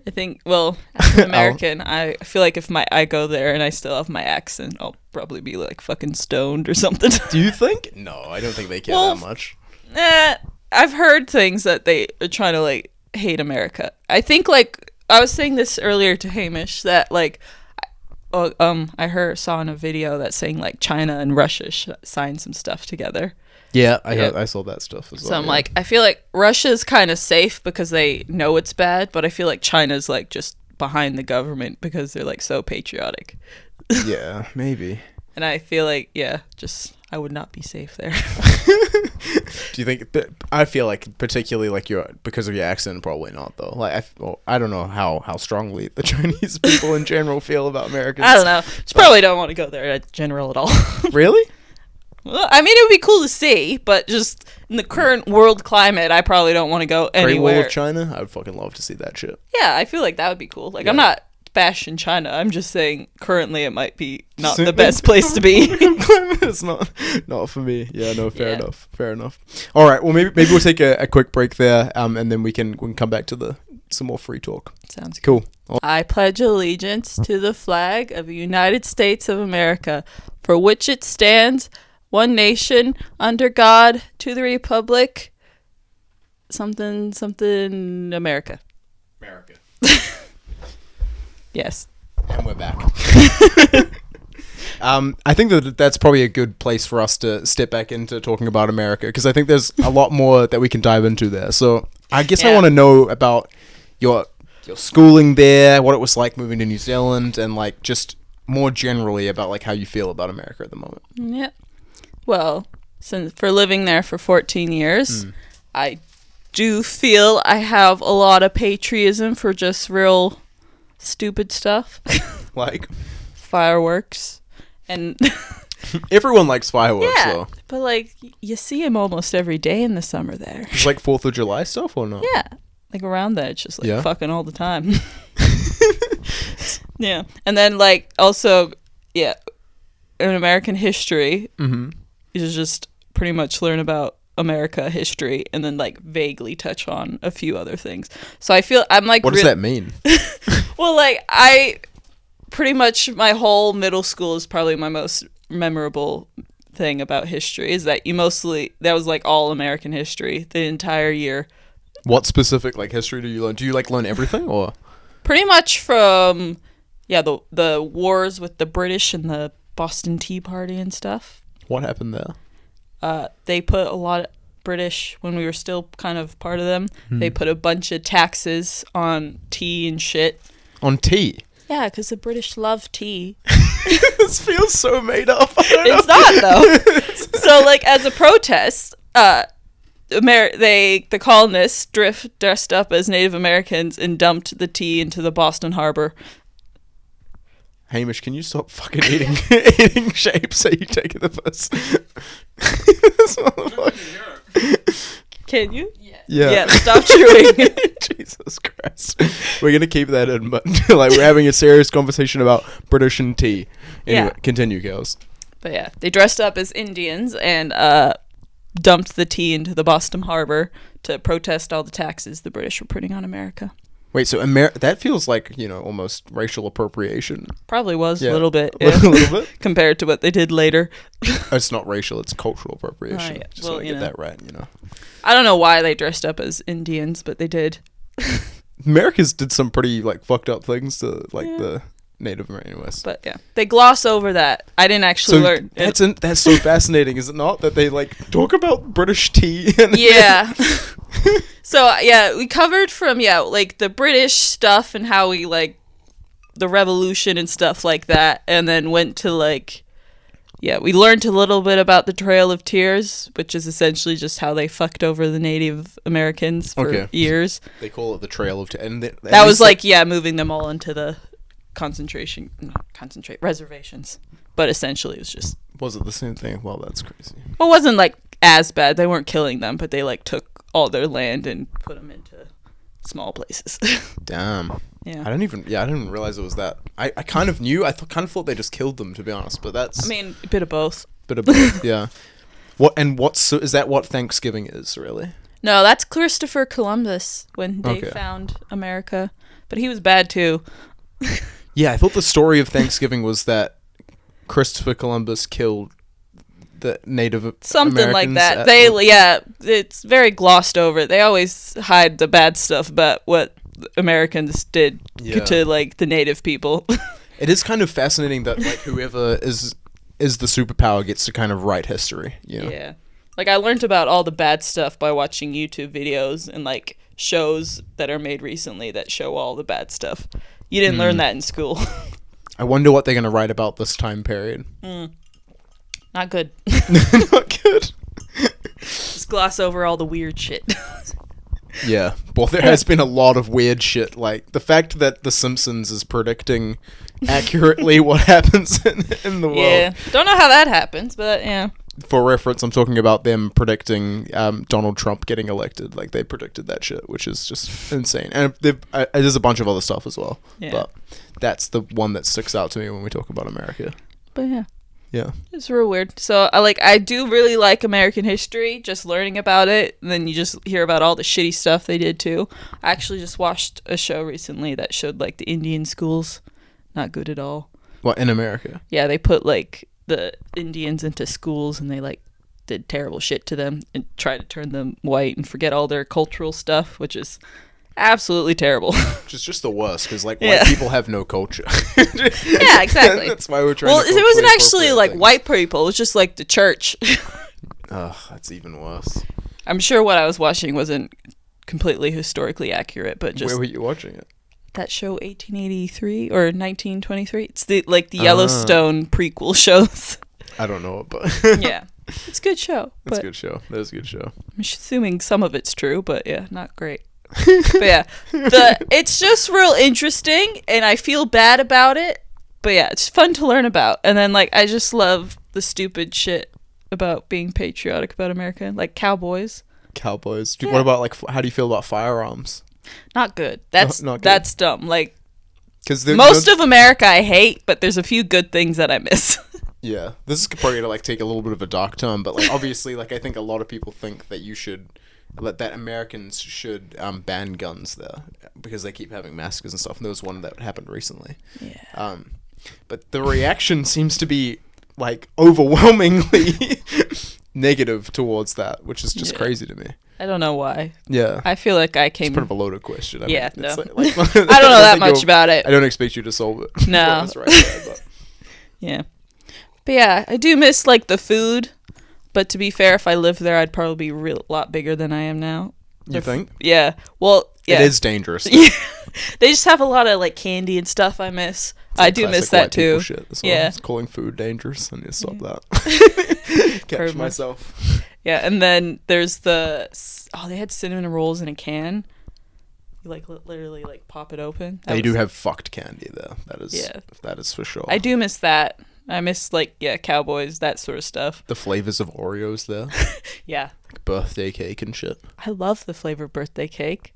I think, well, as an American, I feel like if I go there and I still have my accent, I'll probably be like fucking stoned or something. Do you think? No, I don't think they care that much. I've heard things that they are trying to like hate America. I think like I was saying this earlier to Hamish that like I saw in a video that saying like China and Russia signed some stuff together. Yeah, I saw that stuff as well. So I'm like, I feel like Russia's kind of safe because they know it's bad, but I feel like China's like just behind the government because they're like so patriotic. Yeah, maybe. And I feel like, just I would not be safe there. Do you think? I feel like particularly like because of your accent, probably not though. Like I don't know how strongly the Chinese people in general feel about Americans. I don't know. Just probably don't want to go there in general at all. Really? Well, I mean, it would be cool to see, but just in the current world climate, I probably don't want to go anywhere. Great Wall of China? I would fucking love to see that shit. Yeah, I feel like that would be cool. Like, I'm not bashing China. I'm just saying currently it might be not the best place to be. It's not for me. Yeah, no, fair enough. Fair enough. All right, well, maybe we'll take a quick break there, and then we can come back to some more free talk. Sounds cool. I pledge allegiance to the flag of the United States of America, for which it stands, one nation, under God, to the republic, something, America. Merica. Yes. And we're back. I think that's probably a good place for us to step back into talking about America, because I think there's a lot more that we can dive into there. So I guess I want to know about your schooling there, what it was like moving to New Zealand, and like just more generally about like how you feel about America at the moment. Yeah. Well, for living there for 14 years, I do feel I have a lot of patriotism for just real stupid stuff. Like? Fireworks. And everyone likes fireworks, though. But like, you see them almost every day in the summer there. It's like 4th of July stuff or not? Yeah. Like around there, it's just like fucking all the time. Yeah. And then like also, in American history, you just pretty much learn about America history and then like vaguely touch on a few other things. So I feel I'm like, what does that mean? Well, like I pretty much my whole middle school is probably my most memorable thing about history is that that was like all American history the entire year. What specific like history do you learn? Do you like learn everything or? Pretty much from the wars with the British and the Boston Tea Party and stuff. What happened there? They put a lot of British, when we were still kind of part of them, they put a bunch of taxes on tea and shit. On tea? Yeah, because the British love tea. This feels so made up. It's not, though. So, like, as a protest, the colonists dressed up as Native Americans and dumped the tea into the Boston Harbor. Hamish, can you stop fucking eating shapes so you take the first? This motherfucker. Can you? Yeah. Yeah, stop chewing. Jesus Christ. We're going to keep that in, but like we're having a serious conversation about British and tea. Anyway, continue, girls. But yeah, they dressed up as Indians and dumped the tea into the Boston Harbor to protest all the taxes the British were putting on America. Wait, so that feels like, almost racial appropriation. Probably was a little bit. A little bit? Compared to what they did later. It's not racial, it's cultural appropriation. Yeah. Just want to get that right, I don't know why they dressed up as Indians, but they did. Americans did some pretty, fucked up things to, the Native American West. But, yeah. They gloss over that. I didn't actually learn. That's so fascinating, is it not? That they, talk about British tea. Yeah. So, yeah, we covered from, the British stuff and how we, the revolution and stuff like that. And then went to, we learned a little bit about the Trail of Tears, which is essentially just how they fucked over the Native Americans for years. They call it the Trail of Tears. That was, moving them all into the reservations. But essentially it was just... Was it the same thing? Well, that's crazy. Well, it wasn't, as bad. They weren't killing them, but they, took all their land and put them into small places. Damn. Yeah. I didn't realize it was that. I kind of knew. Kind of thought they just killed them, to be honest. But that's. I mean, a bit of both. Yeah. Is that what Thanksgiving is, really? No, that's Christopher Columbus when they found America, but he was bad too. Yeah, I thought the story of Thanksgiving was that Christopher Columbus killed the Native something Americans like that. It's very glossed over. They always hide the bad stuff about what Americans did to the Native people. It is kind of fascinating that whoever is the superpower gets to kind of write history. Yeah, I learned about all the bad stuff by watching YouTube videos and shows that are made recently that show all the bad stuff. You didn't learn that in school. I wonder what they're gonna write about this time period. Not good. Not good. Just gloss over all the weird shit. Yeah. Well, there has been a lot of weird shit. The fact that The Simpsons is predicting accurately what happens in the world. Yeah. Don't know how that happens, but yeah. For reference, I'm talking about them predicting Donald Trump getting elected. They predicted that shit, which is just insane. And there's a bunch of other stuff as well. Yeah. But that's the one that sticks out to me when we talk about America. But yeah. Yeah. It's real weird. So I do really like American history, just learning about it, and then you just hear about all the shitty stuff they did too. I actually just watched a show recently that showed the Indian schools. Not good at all. What, in America? Yeah, they put the Indians into schools and they did terrible shit to them and tried to turn them white and forget all their cultural stuff, which is absolutely terrible. Which is just the worst, because white people have no culture. Yeah, exactly. That's why we're trying to it wasn't actually white people, it was just the church. Ugh, that's even worse. I'm sure what I was watching wasn't completely historically accurate, but just... Where were you watching it? That show 1883 or 1923. It's the Yellowstone prequel shows. I don't know, but... Yeah. It's a good show. It's a good show. That is a good show. I'm assuming some of it's true, but yeah, not great. But yeah, it's just real interesting, and I feel bad about it. But yeah, it's fun to learn about. And then I just love the stupid shit about being patriotic about America, cowboys. Cowboys. Yeah. What about how do you feel about firearms? Not good. That's dumb. Because most of America I hate, but there's a few good things that I miss. Yeah, this is probably gonna take a little bit of a dark turn, but obviously I think a lot of people think that that Americans should ban guns there because they keep having massacres and stuff. And there was one that happened recently. Yeah. But the reaction seems to be overwhelmingly negative towards that, which is just crazy to me. I don't know why. Yeah. I feel like I came... It's kind of a loaded question. No. I don't know that much about it. I don't expect you to solve it. No. Yeah. But yeah, I do miss the food. But to be fair, if I lived there, I'd probably be a lot bigger than I am now. You think? Yeah. Well, yeah. It is dangerous. Yeah. They just have a lot of candy and stuff I miss. I do miss that too. Shit as well. Yeah. It's calling food dangerous. I need to stop that. Catch myself. Yeah, and then there's they had cinnamon rolls in a can. You literally pop it open. They do have fucked candy though. That is for sure. I do miss that. I miss cowboys, that sort of stuff. The flavors of Oreos there. Yeah. Birthday cake and shit. I love the flavor of birthday cake.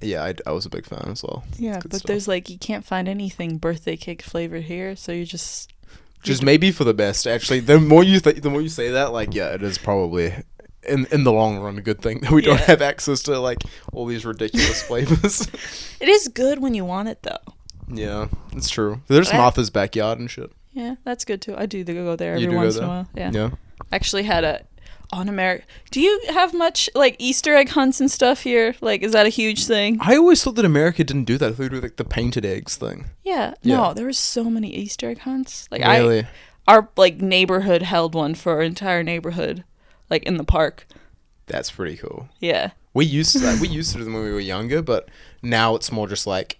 Yeah, I was a big fan as well. Yeah, but there's you can't find anything birthday cake flavored here, so you just maybe for the best. Actually, the more you say that, it is probably in the long run a good thing that we don't have access to like all these ridiculous flavors. It is good when you want it though. Yeah, it's true. There's Martha's backyard and shit. Yeah, that's good too. I do go there You every do go once there? in a while. Yeah. Yeah. Actually had a on America. Do you have much like Easter egg hunts and stuff here? Like, is that a huge thing? I always thought that America didn't do that. They do like the painted eggs thing. Yeah. Yeah. No, there was so many Easter egg hunts. Like Really? our like neighborhood held one for our entire neighborhood, like in the park. That's pretty cool. Yeah. We used to do them when we were younger, but now it's more just like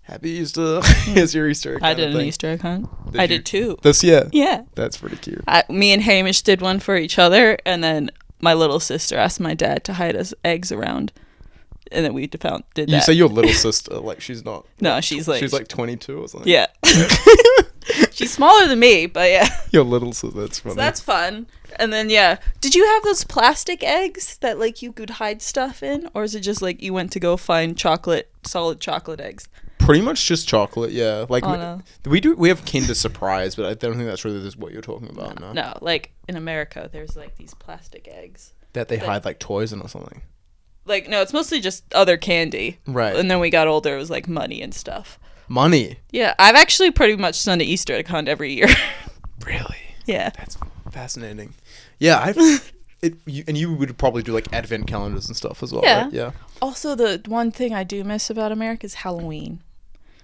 Happy Easter. Here's your Easter egg. I did an Easter egg hunt. Did I you? did too. This year. Yeah. That's pretty cute. Me and Hamish did one for each other, and then my little sister asked my dad to hide us eggs around, and then we did that. You say your little sister, like she's not. No, she's like 22 or something. Yeah. She's smaller than me, but yeah. Your little sister, that's funny. So that's fun. And then yeah, did you have those plastic eggs that like you could hide stuff in, or is it just like you went to go find solid chocolate eggs? Pretty much just chocolate, yeah. Like no. we have Kinder Surprise, but I don't think that's really what you're talking about. No. No, like in America, there's like these plastic eggs That they hide like toys in or something. Like no, it's mostly just other candy. Right. And then we got older, it was like money and stuff. Money. Yeah, I've actually pretty much done an Easter egg hunt every year. Really? Yeah. That's fascinating. Yeah, you would probably do like advent calendars and stuff as well, Yeah. right? Yeah. Also, the one thing I do miss about America is Halloween.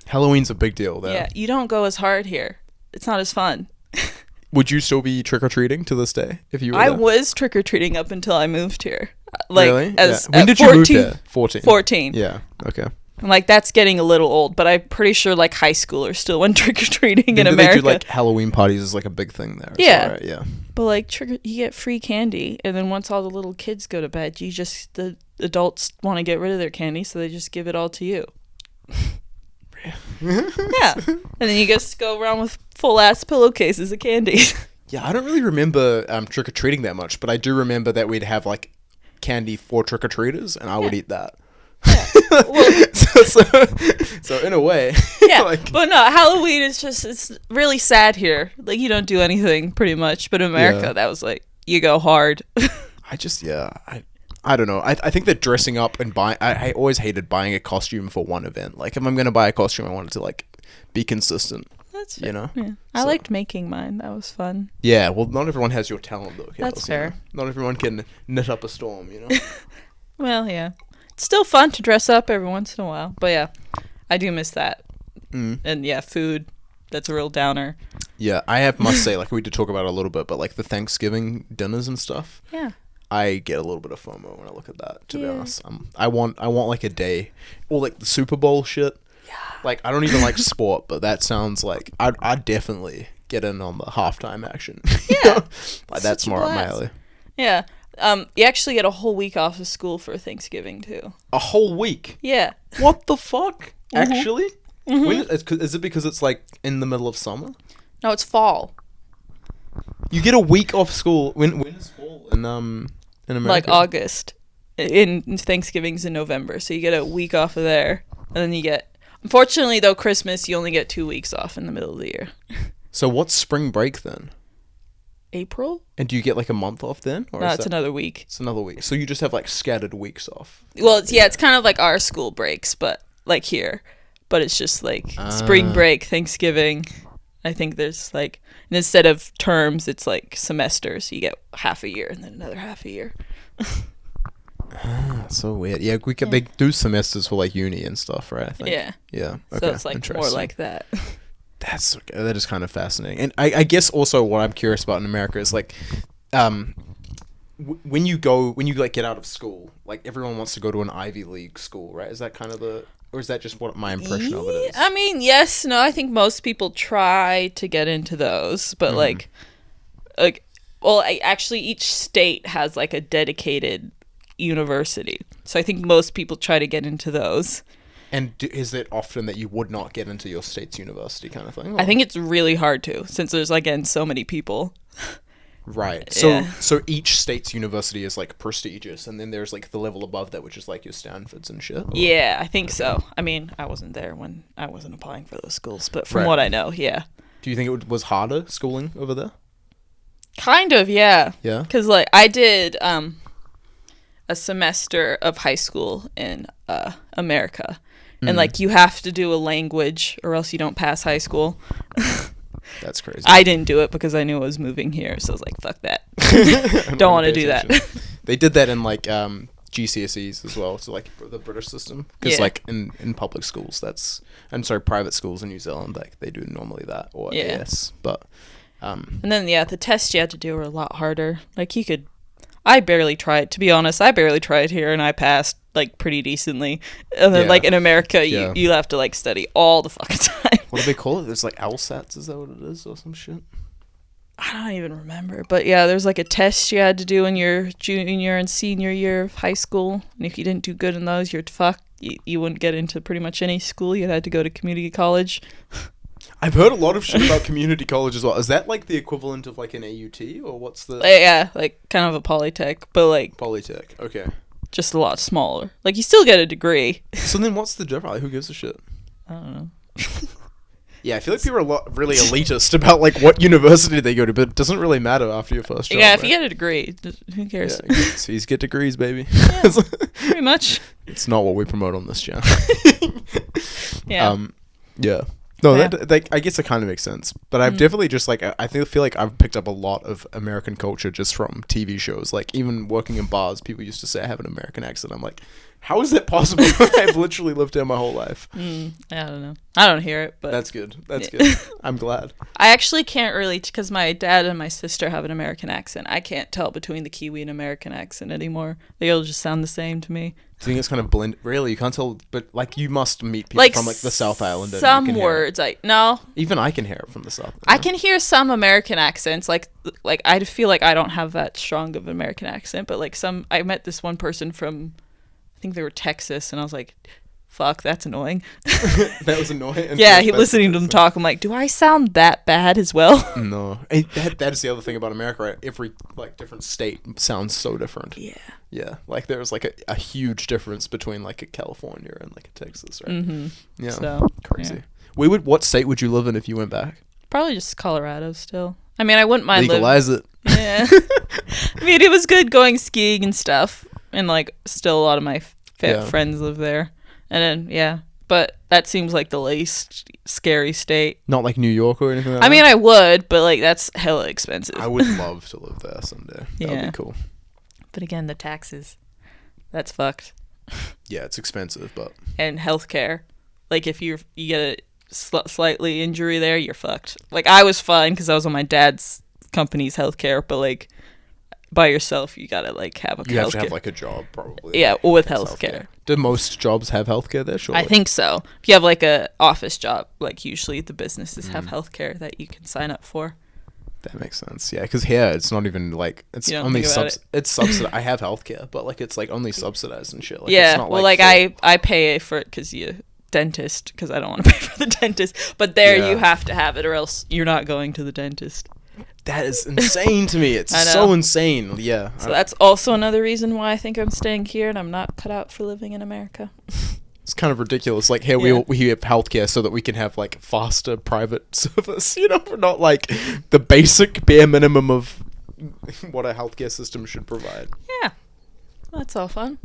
Halloween's a big deal there. Yeah, you don't go as hard here. It's not as fun. Would you still be trick-or-treating to this day if you were I there? was trick-or-treating up until I moved here. Like, really? as When did 14, you move there? 14. 14. Yeah, okay. I'm like, that's getting a little old, but I'm pretty sure like high schoolers still went trick-or-treating in America. They do like Halloween parties is like a big thing there. Yeah. Right? Yeah. But like you get free candy, and then once all the little kids go to bed, the adults want to get rid of their candy, so they just give it all to you. Yeah. And then you just go around with full ass pillowcases of candy. Yeah, I don't really remember trick-or-treating that much, but I do remember that we'd have like candy for trick-or-treaters, and I would eat that. Yeah. Well, so in a way, yeah. like, but no, Halloween is it's really sad here. Like you don't do anything pretty much, but in America that was like you go hard. I don't know. I think that dressing up and buying, I always hated buying a costume for one event. Like if I'm gonna buy a costume, I want it to like be consistent. That's fair. You know. Yeah. I liked making mine. That was fun. Yeah. Well, not everyone has your talent though. That's fair. Not everyone can knit up a storm. You know. Well, yeah. It's still fun to dress up every once in a while. But yeah, I do miss that. And yeah, food, that's a real downer. Yeah, must say, like we did talk about it a little bit, but like the Thanksgiving dinners and stuff. Yeah. I get a little bit of FOMO when I look at that, to be honest. I want like a day, or like the Super Bowl shit. Yeah. Like I don't even like sport, but that sounds like I'd definitely get in on the halftime action. Yeah. Like that's more up my alley. Yeah. You actually get a whole week off of school for Thanksgiving too. A whole week? Yeah. What the fuck? Mm-hmm. Actually? Mm-hmm. When is it because it's like in the middle of summer? No, it's fall. You get a week off school. When is fall in America? Like August. In Thanksgiving's in November, so you get a week off of there, and then you get. Unfortunately, though, Christmas you only get 2 weeks off in the middle of the year. So what's spring break then? April? And do you get like a month off then? Or No, it's another week. It's another week. So you just have like scattered weeks off. Well, it's kind of like our school breaks, but like here. But it's just like spring break, Thanksgiving. I think there's like, and instead of terms, it's like semesters. You get half a year and then another half a year. So weird. Yeah, they do semesters for like uni and stuff, right? I think. Yeah. Yeah. Okay. So it's like more like that. That is kind of fascinating. And I guess also what I'm curious about in America is like, when you like get out of school, like everyone wants to go to an Ivy League school, right? Is that kind of or is that just what my impression of it is? I mean, yes, no, I think most people try to get into those, but actually each state has like a dedicated university. So I think most people try to get into those. And is it often that you would not get into your state's university kind of thing? Or? I think it's really hard to, since there's, again, so many people. Right. So each state's university is, like, prestigious, and then there's, like, the level above that, which is, like, your Stanfords and shit? Or? Yeah, I think so. I mean, I wasn't there when I wasn't applying for those schools, but from what I know, yeah. Do you think it was harder schooling over there? Kind of, yeah. Yeah? Because, like, I did a semester of high school in America. And, like, you have to do a language or else you don't pass high school. That's crazy. I didn't do it because I knew I was moving here. So I was like, fuck that. Don't want to do that. They did that in, like, GCSEs as well. So, like, the British system. Because, like, in public schools, private schools in New Zealand, like, they do normally that. Or AS. But, and then, the tests you had to do were a lot harder. Like, I barely tried. To be honest, I barely tried here, and I passed, like, pretty decently. And then, like, in America, you have to, like, study all the fucking time. What do they call it? There's, like, LSATs, is that what it is, or some shit? I don't even remember. But, yeah, there's, like, a test you had to do in your junior and senior year of high school. And if you didn't do good in those, you're fucked. You wouldn't get into pretty much any school. You had to go to community college. I've heard a lot of shit about community college as well. Is that, like, the equivalent of, like, an AUT, or what's the... Yeah, like, kind of a polytech, but, like... Polytech, okay. Just a lot smaller. Like, you still get a degree. So then what's the difference? Like, who gives a shit? I don't know. Yeah, I feel like people are really elitist about, like, what university they go to, but it doesn't really matter after your first job. Yeah, if you get a degree, who cares? Yeah, so you get degrees, baby. Yeah, pretty much. It's not what we promote on this channel. Yeah. Yeah. No, that I guess it kind of makes sense. But I've definitely just, like, I feel like I've picked up a lot of American culture just from TV shows. Like, even working in bars, people used to say I have an American accent. I'm like, how is that possible? I've literally lived here my whole life. I don't know. I don't hear it, but... That's good. That's good. I'm glad. I actually can't really, because my dad and my sister have an American accent. I can't tell between the Kiwi and American accent anymore. They all just sound the same to me. Do you think it's kind of blend? Really, you can't tell, but, like, you must meet people from, like, the South Island. Some words, no. Even I can hear it from the South. I can hear some American accents. Like I feel like I don't have that strong of an American accent, but, like, I met this one person from, I think they were Texas, and I was like, fuck, that's annoying. That was annoying. Yeah, listening to them talk, I'm like, do I sound that bad as well? No. That is the other thing about America, right? Every, like, different state sounds so different. Yeah. Yeah. Like, there's, like, a huge difference between, like, a California and, like, a Texas, right? Mm-hmm. Yeah. So, crazy. Yeah. What state would you live in if you went back? Probably just Colorado still. I mean, I wouldn't mind Legalize it. Yeah. I mean, it was good going skiing and stuff. And, like, still a lot of my friends live there. And then, but that seems like the least scary state. Not like New York or anything like that? I mean, I would, but, like, that's hella expensive. I would love to live there someday. That would be cool. But again, the taxes. That's fucked. Yeah, it's expensive, but... And healthcare. Like, if you get a slightly injury there, you're fucked. Like, I was fine because I was on my dad's company's healthcare, but, like, by yourself, you gotta, like, have a You have to have, like, a job, probably. Yeah, with healthcare. Do most jobs have healthcare there? Surely? I think so. If you have, like, a office job, like, usually the businesses have healthcare that you can sign up for. That makes sense. Yeah, because here it's not even, like, it's only it's subsidized. I have healthcare, but, like, it's, like, only subsidized and shit. Like, yeah, it's not, well, like I pay for it because dentist, because I don't want to pay for the dentist. But there you have to have it, or else you're not going to the dentist. That is insane to me. It's so insane. Yeah. So that's also another reason why I think I'm staying here and I'm not cut out for living in America. It's kind of ridiculous. Like, here we have healthcare so that we can have, like, faster private service. You know, we're not, like, the basic bare minimum of what a healthcare system should provide. Yeah. That's all fun.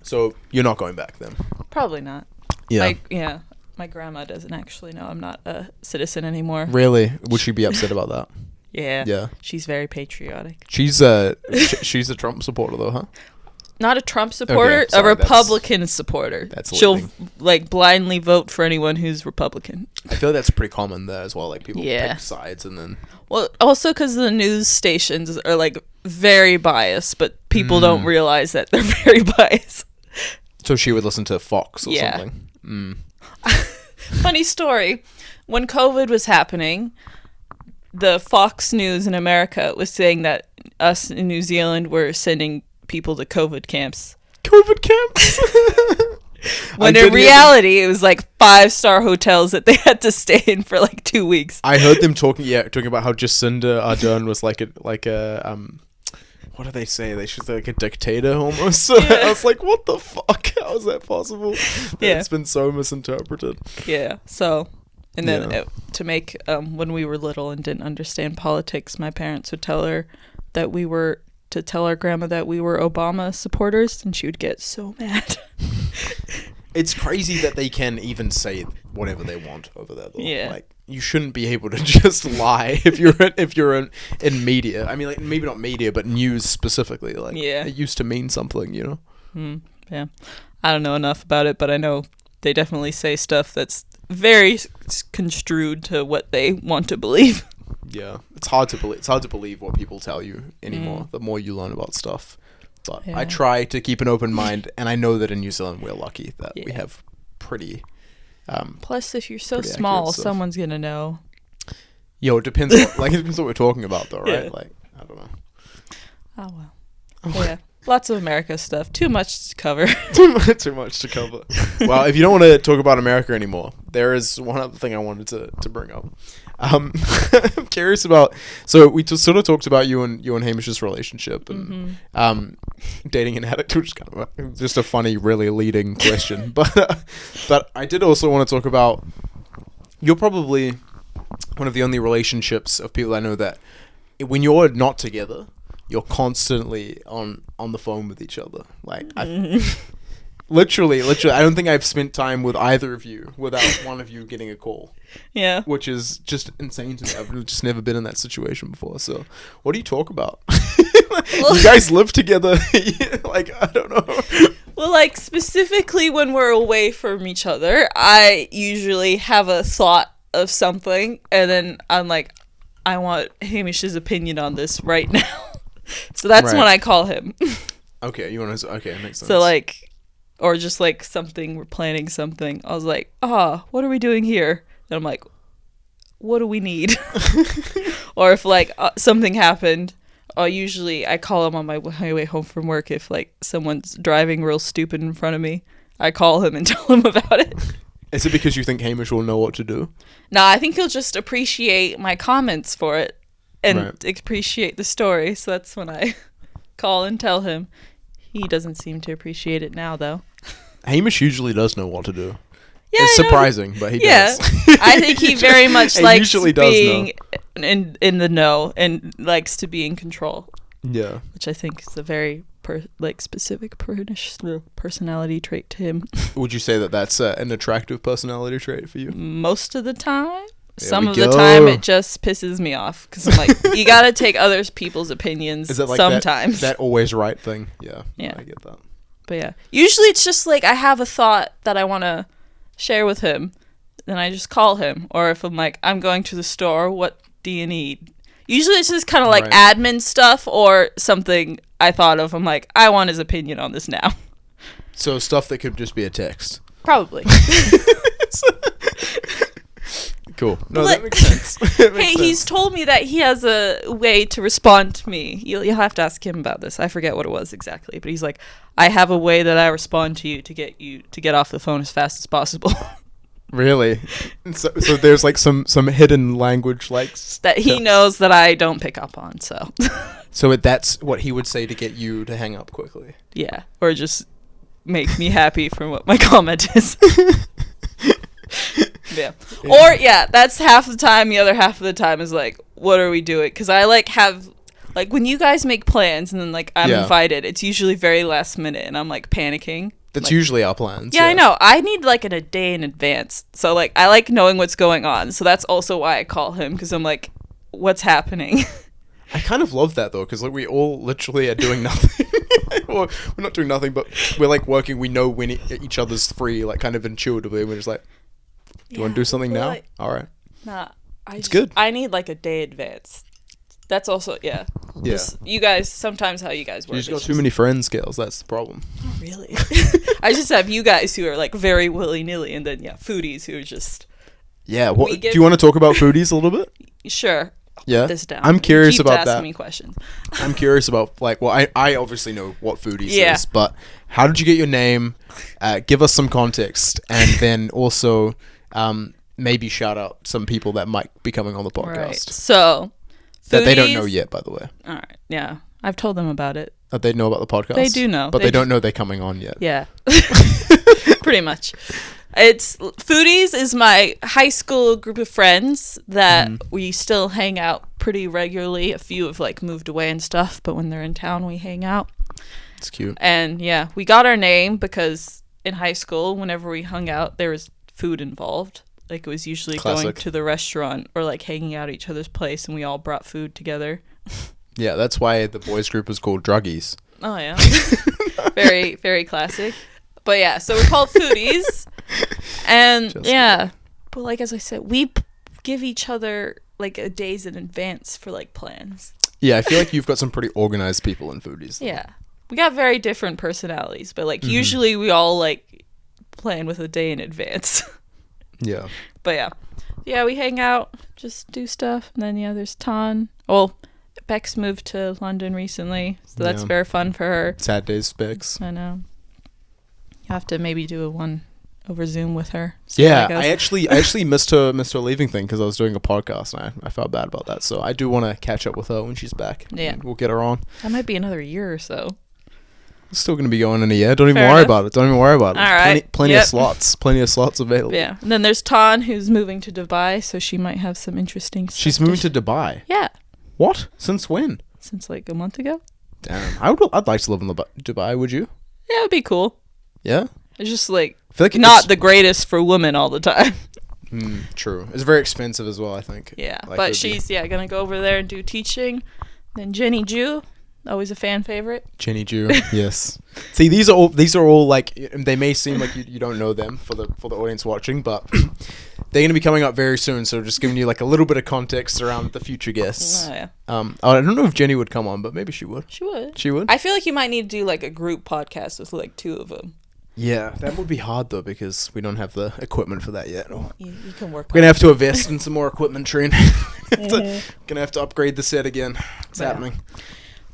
So you're not going back then? Probably not. Yeah. My grandma doesn't actually know I'm not a citizen anymore. Really? Would she be upset about that? Yeah. Yeah. She's very patriotic. She's a Trump supporter, though, huh? Not a Trump supporter, a Republican supporter. That's She'll like blindly vote for anyone who's Republican. I feel that's pretty common there as well. Like, people pick sides and then. Well, also because the news stations are, like, very biased, but people don't realize that they're very biased. So she would listen to Fox or something. Funny story. When COVID was happening, the Fox News in America was saying that us in New Zealand were sending people to COVID camps. COVID camps? When in reality, it was like 5-star hotels that they had to stay in for like 2 weeks. I heard them talking about how Jacinda Ardern was like a what do they say? She's like a dictator almost. Yeah. I was like, what the fuck? How is that possible? Yeah. It's been so misinterpreted. Yeah. So And then to make, when we were little and didn't understand politics, my parents would tell her that to tell our grandma that we were Obama supporters, and she would get so mad. It's crazy that they can even say whatever they want over there, though. Yeah. Like, you shouldn't be able to just lie if you're in media. I mean, like, maybe not media, but news specifically. Like, it used to mean something, you know? Yeah. I don't know enough about it, but I know they definitely say stuff that's very construed to what they want to believe. Yeah, it's hard to believe what people tell you anymore. The more you learn about stuff, but I try to keep an open mind, and I know that in New Zealand we're lucky that we have pretty. Plus, if you're so small, someone's gonna know. Yo, it depends. It depends what we're talking about, though, right? Like, I don't know. Oh well. Yeah. Lots of America stuff. Too much to cover. Too much to cover. Well, if you don't want to talk about America anymore, there is one other thing I wanted to bring up. I'm curious about. So we just sort of talked about you and Hamish's relationship and dating an addict, which is kind of just a funny, really leading question. But I did also want to talk about. You're probably one of the only relationships of people I know that when you're not together, you're constantly on the phone with each other. Like, literally, I don't think I've spent time with either of you without one of you getting a call. Yeah. Which is just insane to me. I've just never been in that situation before. So, what do you talk about? You guys live together. Like, I don't know. Well, like, specifically when we're away from each other, I usually have a thought of something, and then I'm like, I want Hamish's opinion on this right now. So that's when I call him. Okay, you want to? Okay, it makes sense. So like, or just like something, we're planning something. I was like, what are we doing here? And I'm like, what do we need? Or if like something happened, usually I call him on my way home from work. If like someone's driving real stupid in front of me, I call him and tell him about it. Is it because you think Hamish will know what to do? No, I think he'll just appreciate my comments for it. And appreciate the story. So that's when I call and tell him. He doesn't seem to appreciate it now, though. Hamish usually does know what to do. Yeah, it's surprising, but he does. I think he very much likes being in the know and likes to be in control. Yeah. Which I think is a very specific personality trait to him. Would you say that that's an attractive personality trait for you? Most of the time. Some of the time it just pisses me off because I'm like, you gotta take other people's opinions. Is it like sometimes that always right thing? Yeah, I get that. But yeah, usually it's just like I have a thought that I want to share with him, then I just call him. Or if I'm like, I'm going to the store, what do you need? Usually it's just kind of like admin stuff or something I thought of. I'm like, I want his opinion on this now. So stuff that could just be a text. Probably. Cool. No, that makes sense. He's told me that he has a way to respond to me. You'll have to ask him about this. I forget what it was exactly, but he's like, I have a way that I respond to you to get off the phone as fast as possible. Really? So there's like some hidden language like that he knows that I don't pick up on. So that's what he would say to get you to hang up quickly. Yeah, or just make me happy from what my comment is. Yeah. Or that's half the time. The other half of the time is like, what are we doing? Because I have when you guys make plans and then like I'm invited, it's usually very last minute and I'm like panicking. That's usually our plans. Yeah, I know. I need like a day in advance. So like I like knowing what's going on. So that's also why I call him, because I'm like, what's happening? I kind of love that though, because like we all literally are doing nothing. Well, we're not doing nothing, but we're like working. We know when each other's free, like kind of intuitively. We're just like, do you want to do something now? All right. Nah, it's good. I need like a day advance. That's also Just, you guys, sometimes how you guys work. You just got too many friends, girls. That's the problem. Oh, really? I just have you guys who are like very willy nilly, and then Foodies who are just. Yeah. What do you want to talk about Foodies a little bit? Sure. Yeah. This down. I'm curious about that. Ask me questions. I'm curious about I obviously know what Foodies is, but how did you get your name? Give us some context, and then also maybe shout out some people that might be coming on the podcast. Right. So. That they don't know yet, by the way. All right. Yeah. I've told them about it. That they know about the podcast? They do know. But they don't know they're coming on yet. Yeah. Pretty much. It's Foodies is my high school group of friends that we still hang out pretty regularly. A few have like moved away and stuff, but when they're in town, we hang out. It's cute. And yeah, we got our name because in high school, whenever we hung out, there was food involved. Like it was usually going to the restaurant or like hanging out at each other's place, and we all brought food together. Yeah, that's why the boys group was called Druggies. Oh yeah, very very classic. But yeah, so we're called Foodies, and but like as I said, we give each other like a days in advance for like plans. Yeah, I feel like you've got some pretty organized people in Foodies. Yeah, we got very different personalities, but like usually we all like plan with a day in advance. Yeah. But yeah, we hang out, just do stuff, and then there's Tan. Well, Bex moved to London recently, so that's very fun for her. Sad days, Bex. I know. You have to maybe do a one over Zoom with her. Yeah, I actually missed her leaving thing because I was doing a podcast, and I felt bad about that. So I do want to catch up with her when she's back. Yeah, we'll get her on. That might be another year or so. It's still going to be going in a year. Don't even worry about it. All right. Plenty of slots. Plenty of slots available. Yeah. And then there's Tan, who's moving to Dubai, so she might have some interesting stuff. She's moving to Dubai? Yeah. What? Since when? Since like a month ago. Damn. I'd like to live in Dubai, would you? Yeah, it'd be cool. Yeah? It's just like, I feel like not the greatest for women all the time. True. It's very expensive as well, I think. Yeah. Like but she's, going to go over there and do teaching. Then Jenny Ju. Always a fan favorite. Jenny Ju, yes. See, these are all like, they may seem like you don't know them for the audience watching, but they're going to be coming up very soon. So just giving you like a little bit of context around the future guests. Oh yeah. I don't know if Jenny would come on, but maybe she would. She would. She would. I feel like you might need to do like a group podcast with like two of them. Yeah, that would be hard though because we don't have the equipment for that yet. You can work. We're gonna have to invest in some more equipment, Trine. Gonna have to upgrade the set again. It's happening.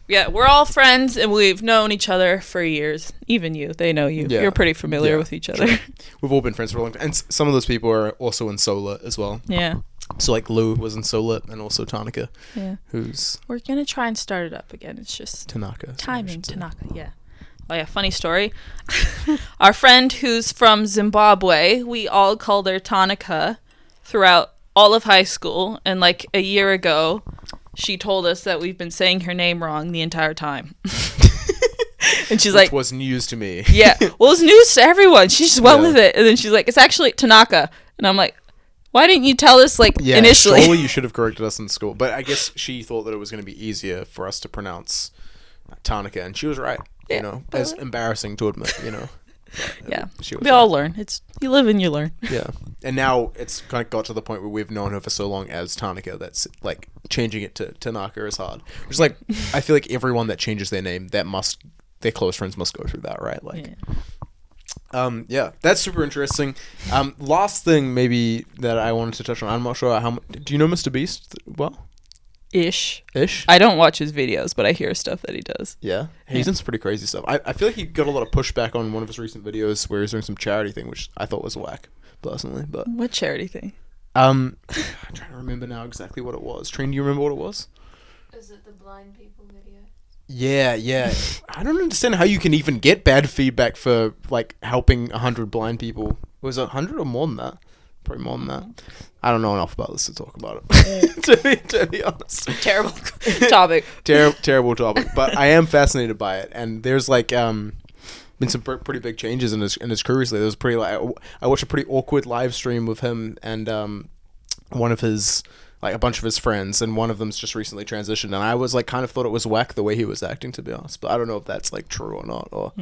Yeah, we're all friends, and we've known each other for years. Even you. They know you. Yeah. You're pretty familiar with each other. True. We've all been friends for a long time. And some of those people are also in Solar as well. Yeah. So, like, Lou was in Solar, and also Tanaka. Yeah. We're going to try and start it up again. It's just... Tanaka. Timing, Tanaka, yeah. Oh, yeah, funny story. Our friend who's from Zimbabwe, we all called her Tanaka throughout all of high school. And, like, a year ago... she told us that we've been saying her name wrong the entire time. And she's like... Which was news to me. Yeah. Well, it's news to everyone. She just went with it. And then she's like, it's actually Tanaka. And I'm like, why didn't you tell us, like, initially? Surely you should have corrected us in school. But I guess she thought that it was going to be easier for us to pronounce Tanaka. And she was right. You know, as embarrassing to admit, you know. Yeah, we all learn. You live and you learn. Yeah, and now it's kind of got to the point where we've known her for so long as Tanaka that's like changing it to Tanaka is hard. Which is like I feel like everyone that changes their name their close friends must go through that, right? Like, yeah, that's super interesting. Last thing maybe that I wanted to touch on. I'm not sure how. Do you know Mr. Beast well? Ish. I don't watch his videos, but I hear stuff that he does. Yeah? He's done some pretty crazy stuff. I feel like he got a lot of pushback on one of his recent videos where he's doing some charity thing, which I thought was whack, personally. But what charity thing? I'm trying to remember now exactly what it was. Trine, do you remember what it was? Is it the blind people video? Yeah. I don't understand how you can even get bad feedback for, like, helping 100 blind people. Was it 100 or more than that? Probably more than that. I don't know enough about this to talk about it. to be honest. Terrible topic. Terrible topic. But I am fascinated by it. And there's like been some pretty big changes in his career recently. There was pretty like I watched a pretty awkward live stream with him and one of his like a bunch of his friends, and one of them's just recently transitioned. And I was like kind of thought it was whack the way he was acting, to be honest. But I don't know if that's like true or not. Or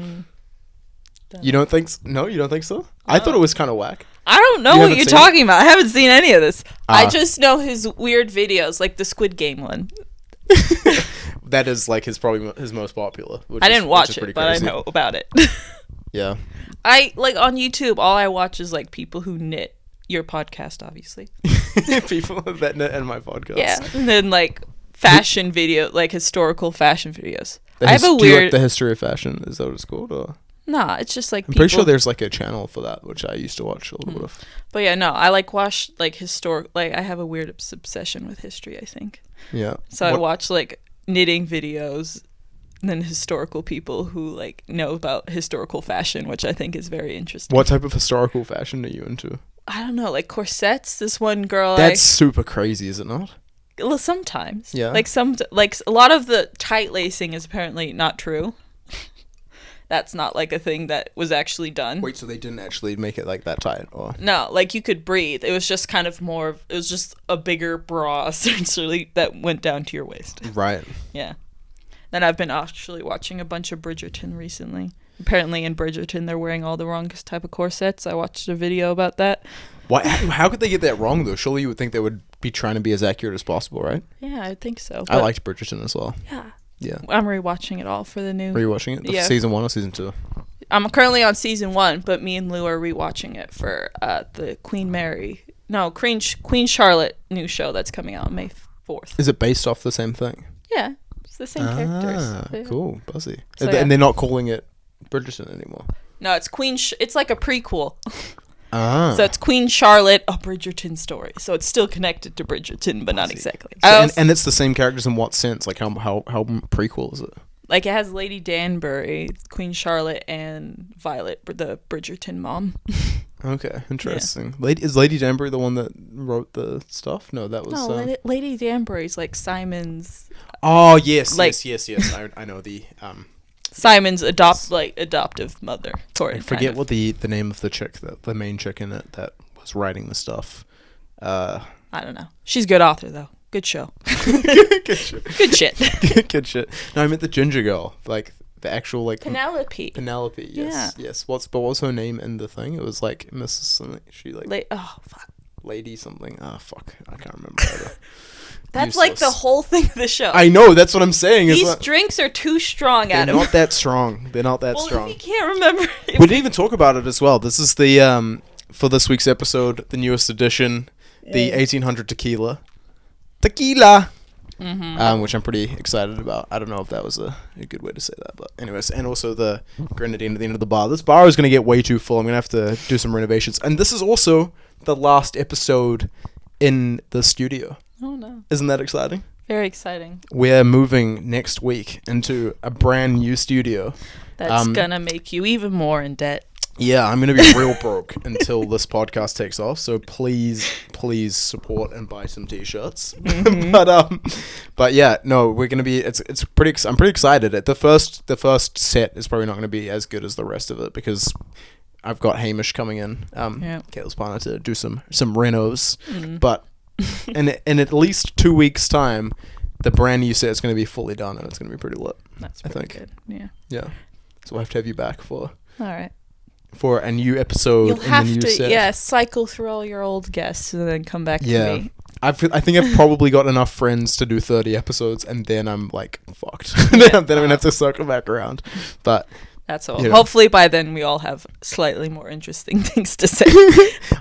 you don't think? No, you don't think so? I thought it was kind of whack. I don't know what you're talking about. I haven't seen any of this. I just know his weird videos, like the Squid Game one. That is like probably his most popular. I didn't watch it, but I know about it. Yeah. I like on YouTube. All I watch is like people who knit. Your podcast, obviously. People that knit in my podcast. Yeah, and then like fashion video, like historical fashion videos. Do you like the history of fashion? Is that what it's called? Or? Nah, it's just like I'm pretty sure there's like a channel for that, which I used to watch a little bit of. But yeah, no, I like watch like historic. Like I have a weird obsession with history, I think. Yeah. So I watch like knitting videos, than historical people who like know about historical fashion, which I think is very interesting. What type of historical fashion are you into? I don't know, like corsets. This one girl, That's super crazy, is it not? well, sometimes, Yeah. like a lot of the tight lacing is apparently not true. That's not like a thing that was actually done. Wait, so they didn't actually make it like that tight, or? No, like you could breathe. It was just kind of it was just a bigger bra essentially that went down to your waist. Right. Yeah. Then I've been actually watching a bunch of Bridgerton recently. Apparently in Bridgerton they're wearing all the wrong type of corsets. I watched a video about that. Why? How could they get that wrong though? Surely you would think they would be trying to be as accurate as possible, right? Yeah, I think so. I liked Bridgerton as well. Yeah. Yeah. I'm rewatching it all for the new. Are you watching it? Yeah. Season 1 or season 2? I'm currently on season 1, but me and Lou are rewatching it for the Queen Charlotte new show that's coming out on May 4th. Is it based off the same thing? Yeah, it's the same characters. Yeah. Cool, buzzy. So, And they're not calling it Bridgerton anymore. No, it's it's like a prequel. Ah. So it's Queen Charlotte, a Bridgerton story. So it's still connected to Bridgerton, but not exactly. So, and it's the same characters in what sense? Like how prequel is it? Like it has Lady Danbury, Queen Charlotte, and Violet, the Bridgerton mom. Okay, interesting. Yeah. Is Lady Danbury the one that wrote the stuff? No, that was... No, Lady Danbury's like Simon's... Oh, yes, like, yes. I know the... Simon's adoptive mother. I forget what the name of the chick, the main chick in it that was writing the stuff. I don't know. She's a good author, though. Good show. Good shit. Good shit. Good shit. No, I meant the ginger girl. Like, the actual, like... Penelope, yes. Yeah. Yes. What was her name in the thing? It was, like, Mrs. something. She, like... oh, fuck. Lady something. Ah, fuck. I can't remember either. That's like the whole thing of the show. I know, that's what I'm saying. These drinks are too strong, Adam. They're not that strong. They're not that strong. If you can't remember... We didn't even talk about it as well. This is the, for this week's episode, the newest edition, the 1800 tequila. Tequila! Mm-hmm. Which I'm pretty excited about. I don't know if that was a good way to say that, but anyways. And also the grenadine at the end of the bar. This bar is going to get way too full. I'm going to have to do some renovations. And this is also the last episode in the studio. Oh, no. Isn't that exciting? Very exciting. We're moving next week into a brand new studio. That's gonna make you even more in debt. Yeah, I'm gonna be real broke until this podcast takes off. So please support and buy some t-shirts. Mm-hmm. but yeah, no, we're gonna be. It's pretty. I'm pretty excited. The first set is probably not gonna be as good as the rest of it because I've got Hamish coming in, Kayla's partner, to do some renos, but. in at least 2 weeks' time, the brand new set is going to be fully done, and it's going to be pretty lit. That's pretty good. Yeah. Yeah. So we'll have to have you back for a new episode. You'll have the new to set. cycle through all your old guests and then come back to me. I think I've probably got enough friends to do 30 episodes, and then I'm like fucked. Then I'm gonna have to circle back around. But that's all. Hopefully by then we all have slightly more interesting things to say.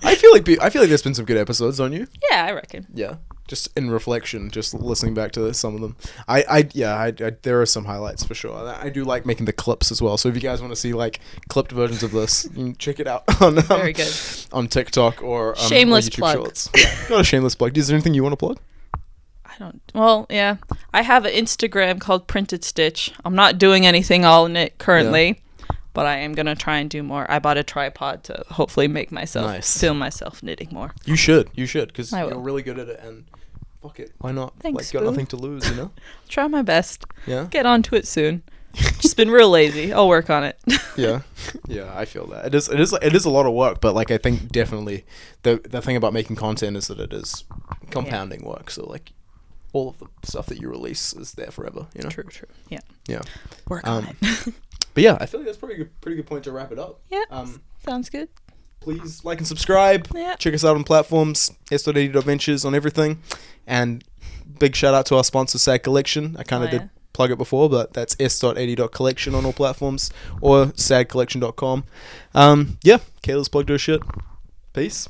I feel like there's been some good episodes, don't you? Yeah, I reckon. Yeah. Just in reflection, just listening back to some of them. There are some highlights for sure. I do like making the clips as well. So if you guys want to see like clipped versions of this, you can check it out on very good on TikTok or shameless or YouTube plug. Shorts. Yeah, not a shameless plug. Is there anything you want to plug? I have an Instagram called Printed Stitch. I'm not doing anything all in it currently, but I am gonna try and do more. I bought a tripod to hopefully make myself film myself knitting more. You should, because you're really good at it, and fuck it, why not? Thanks, got nothing to lose, you know. Try my best. Yeah. Get onto it soon. Just been real lazy. I'll work on it. Yeah, I feel that it is a lot of work, but like I think definitely the thing about making content is that it is compounding work. So like. All of the stuff that you release is there forever, you know? True. Yeah. Yeah. Work on it. But yeah, I feel like that's pretty good point to wrap it up. Yeah. Sounds good. Please like and subscribe. Yeah. Check us out on platforms, S.AD Ventures on everything. And big shout out to our sponsor, S.AD Collection. I kind of did plug it before, but that's s.ad.collection on all platforms or sadcollection.com. Kayla's plugged her shit. Peace.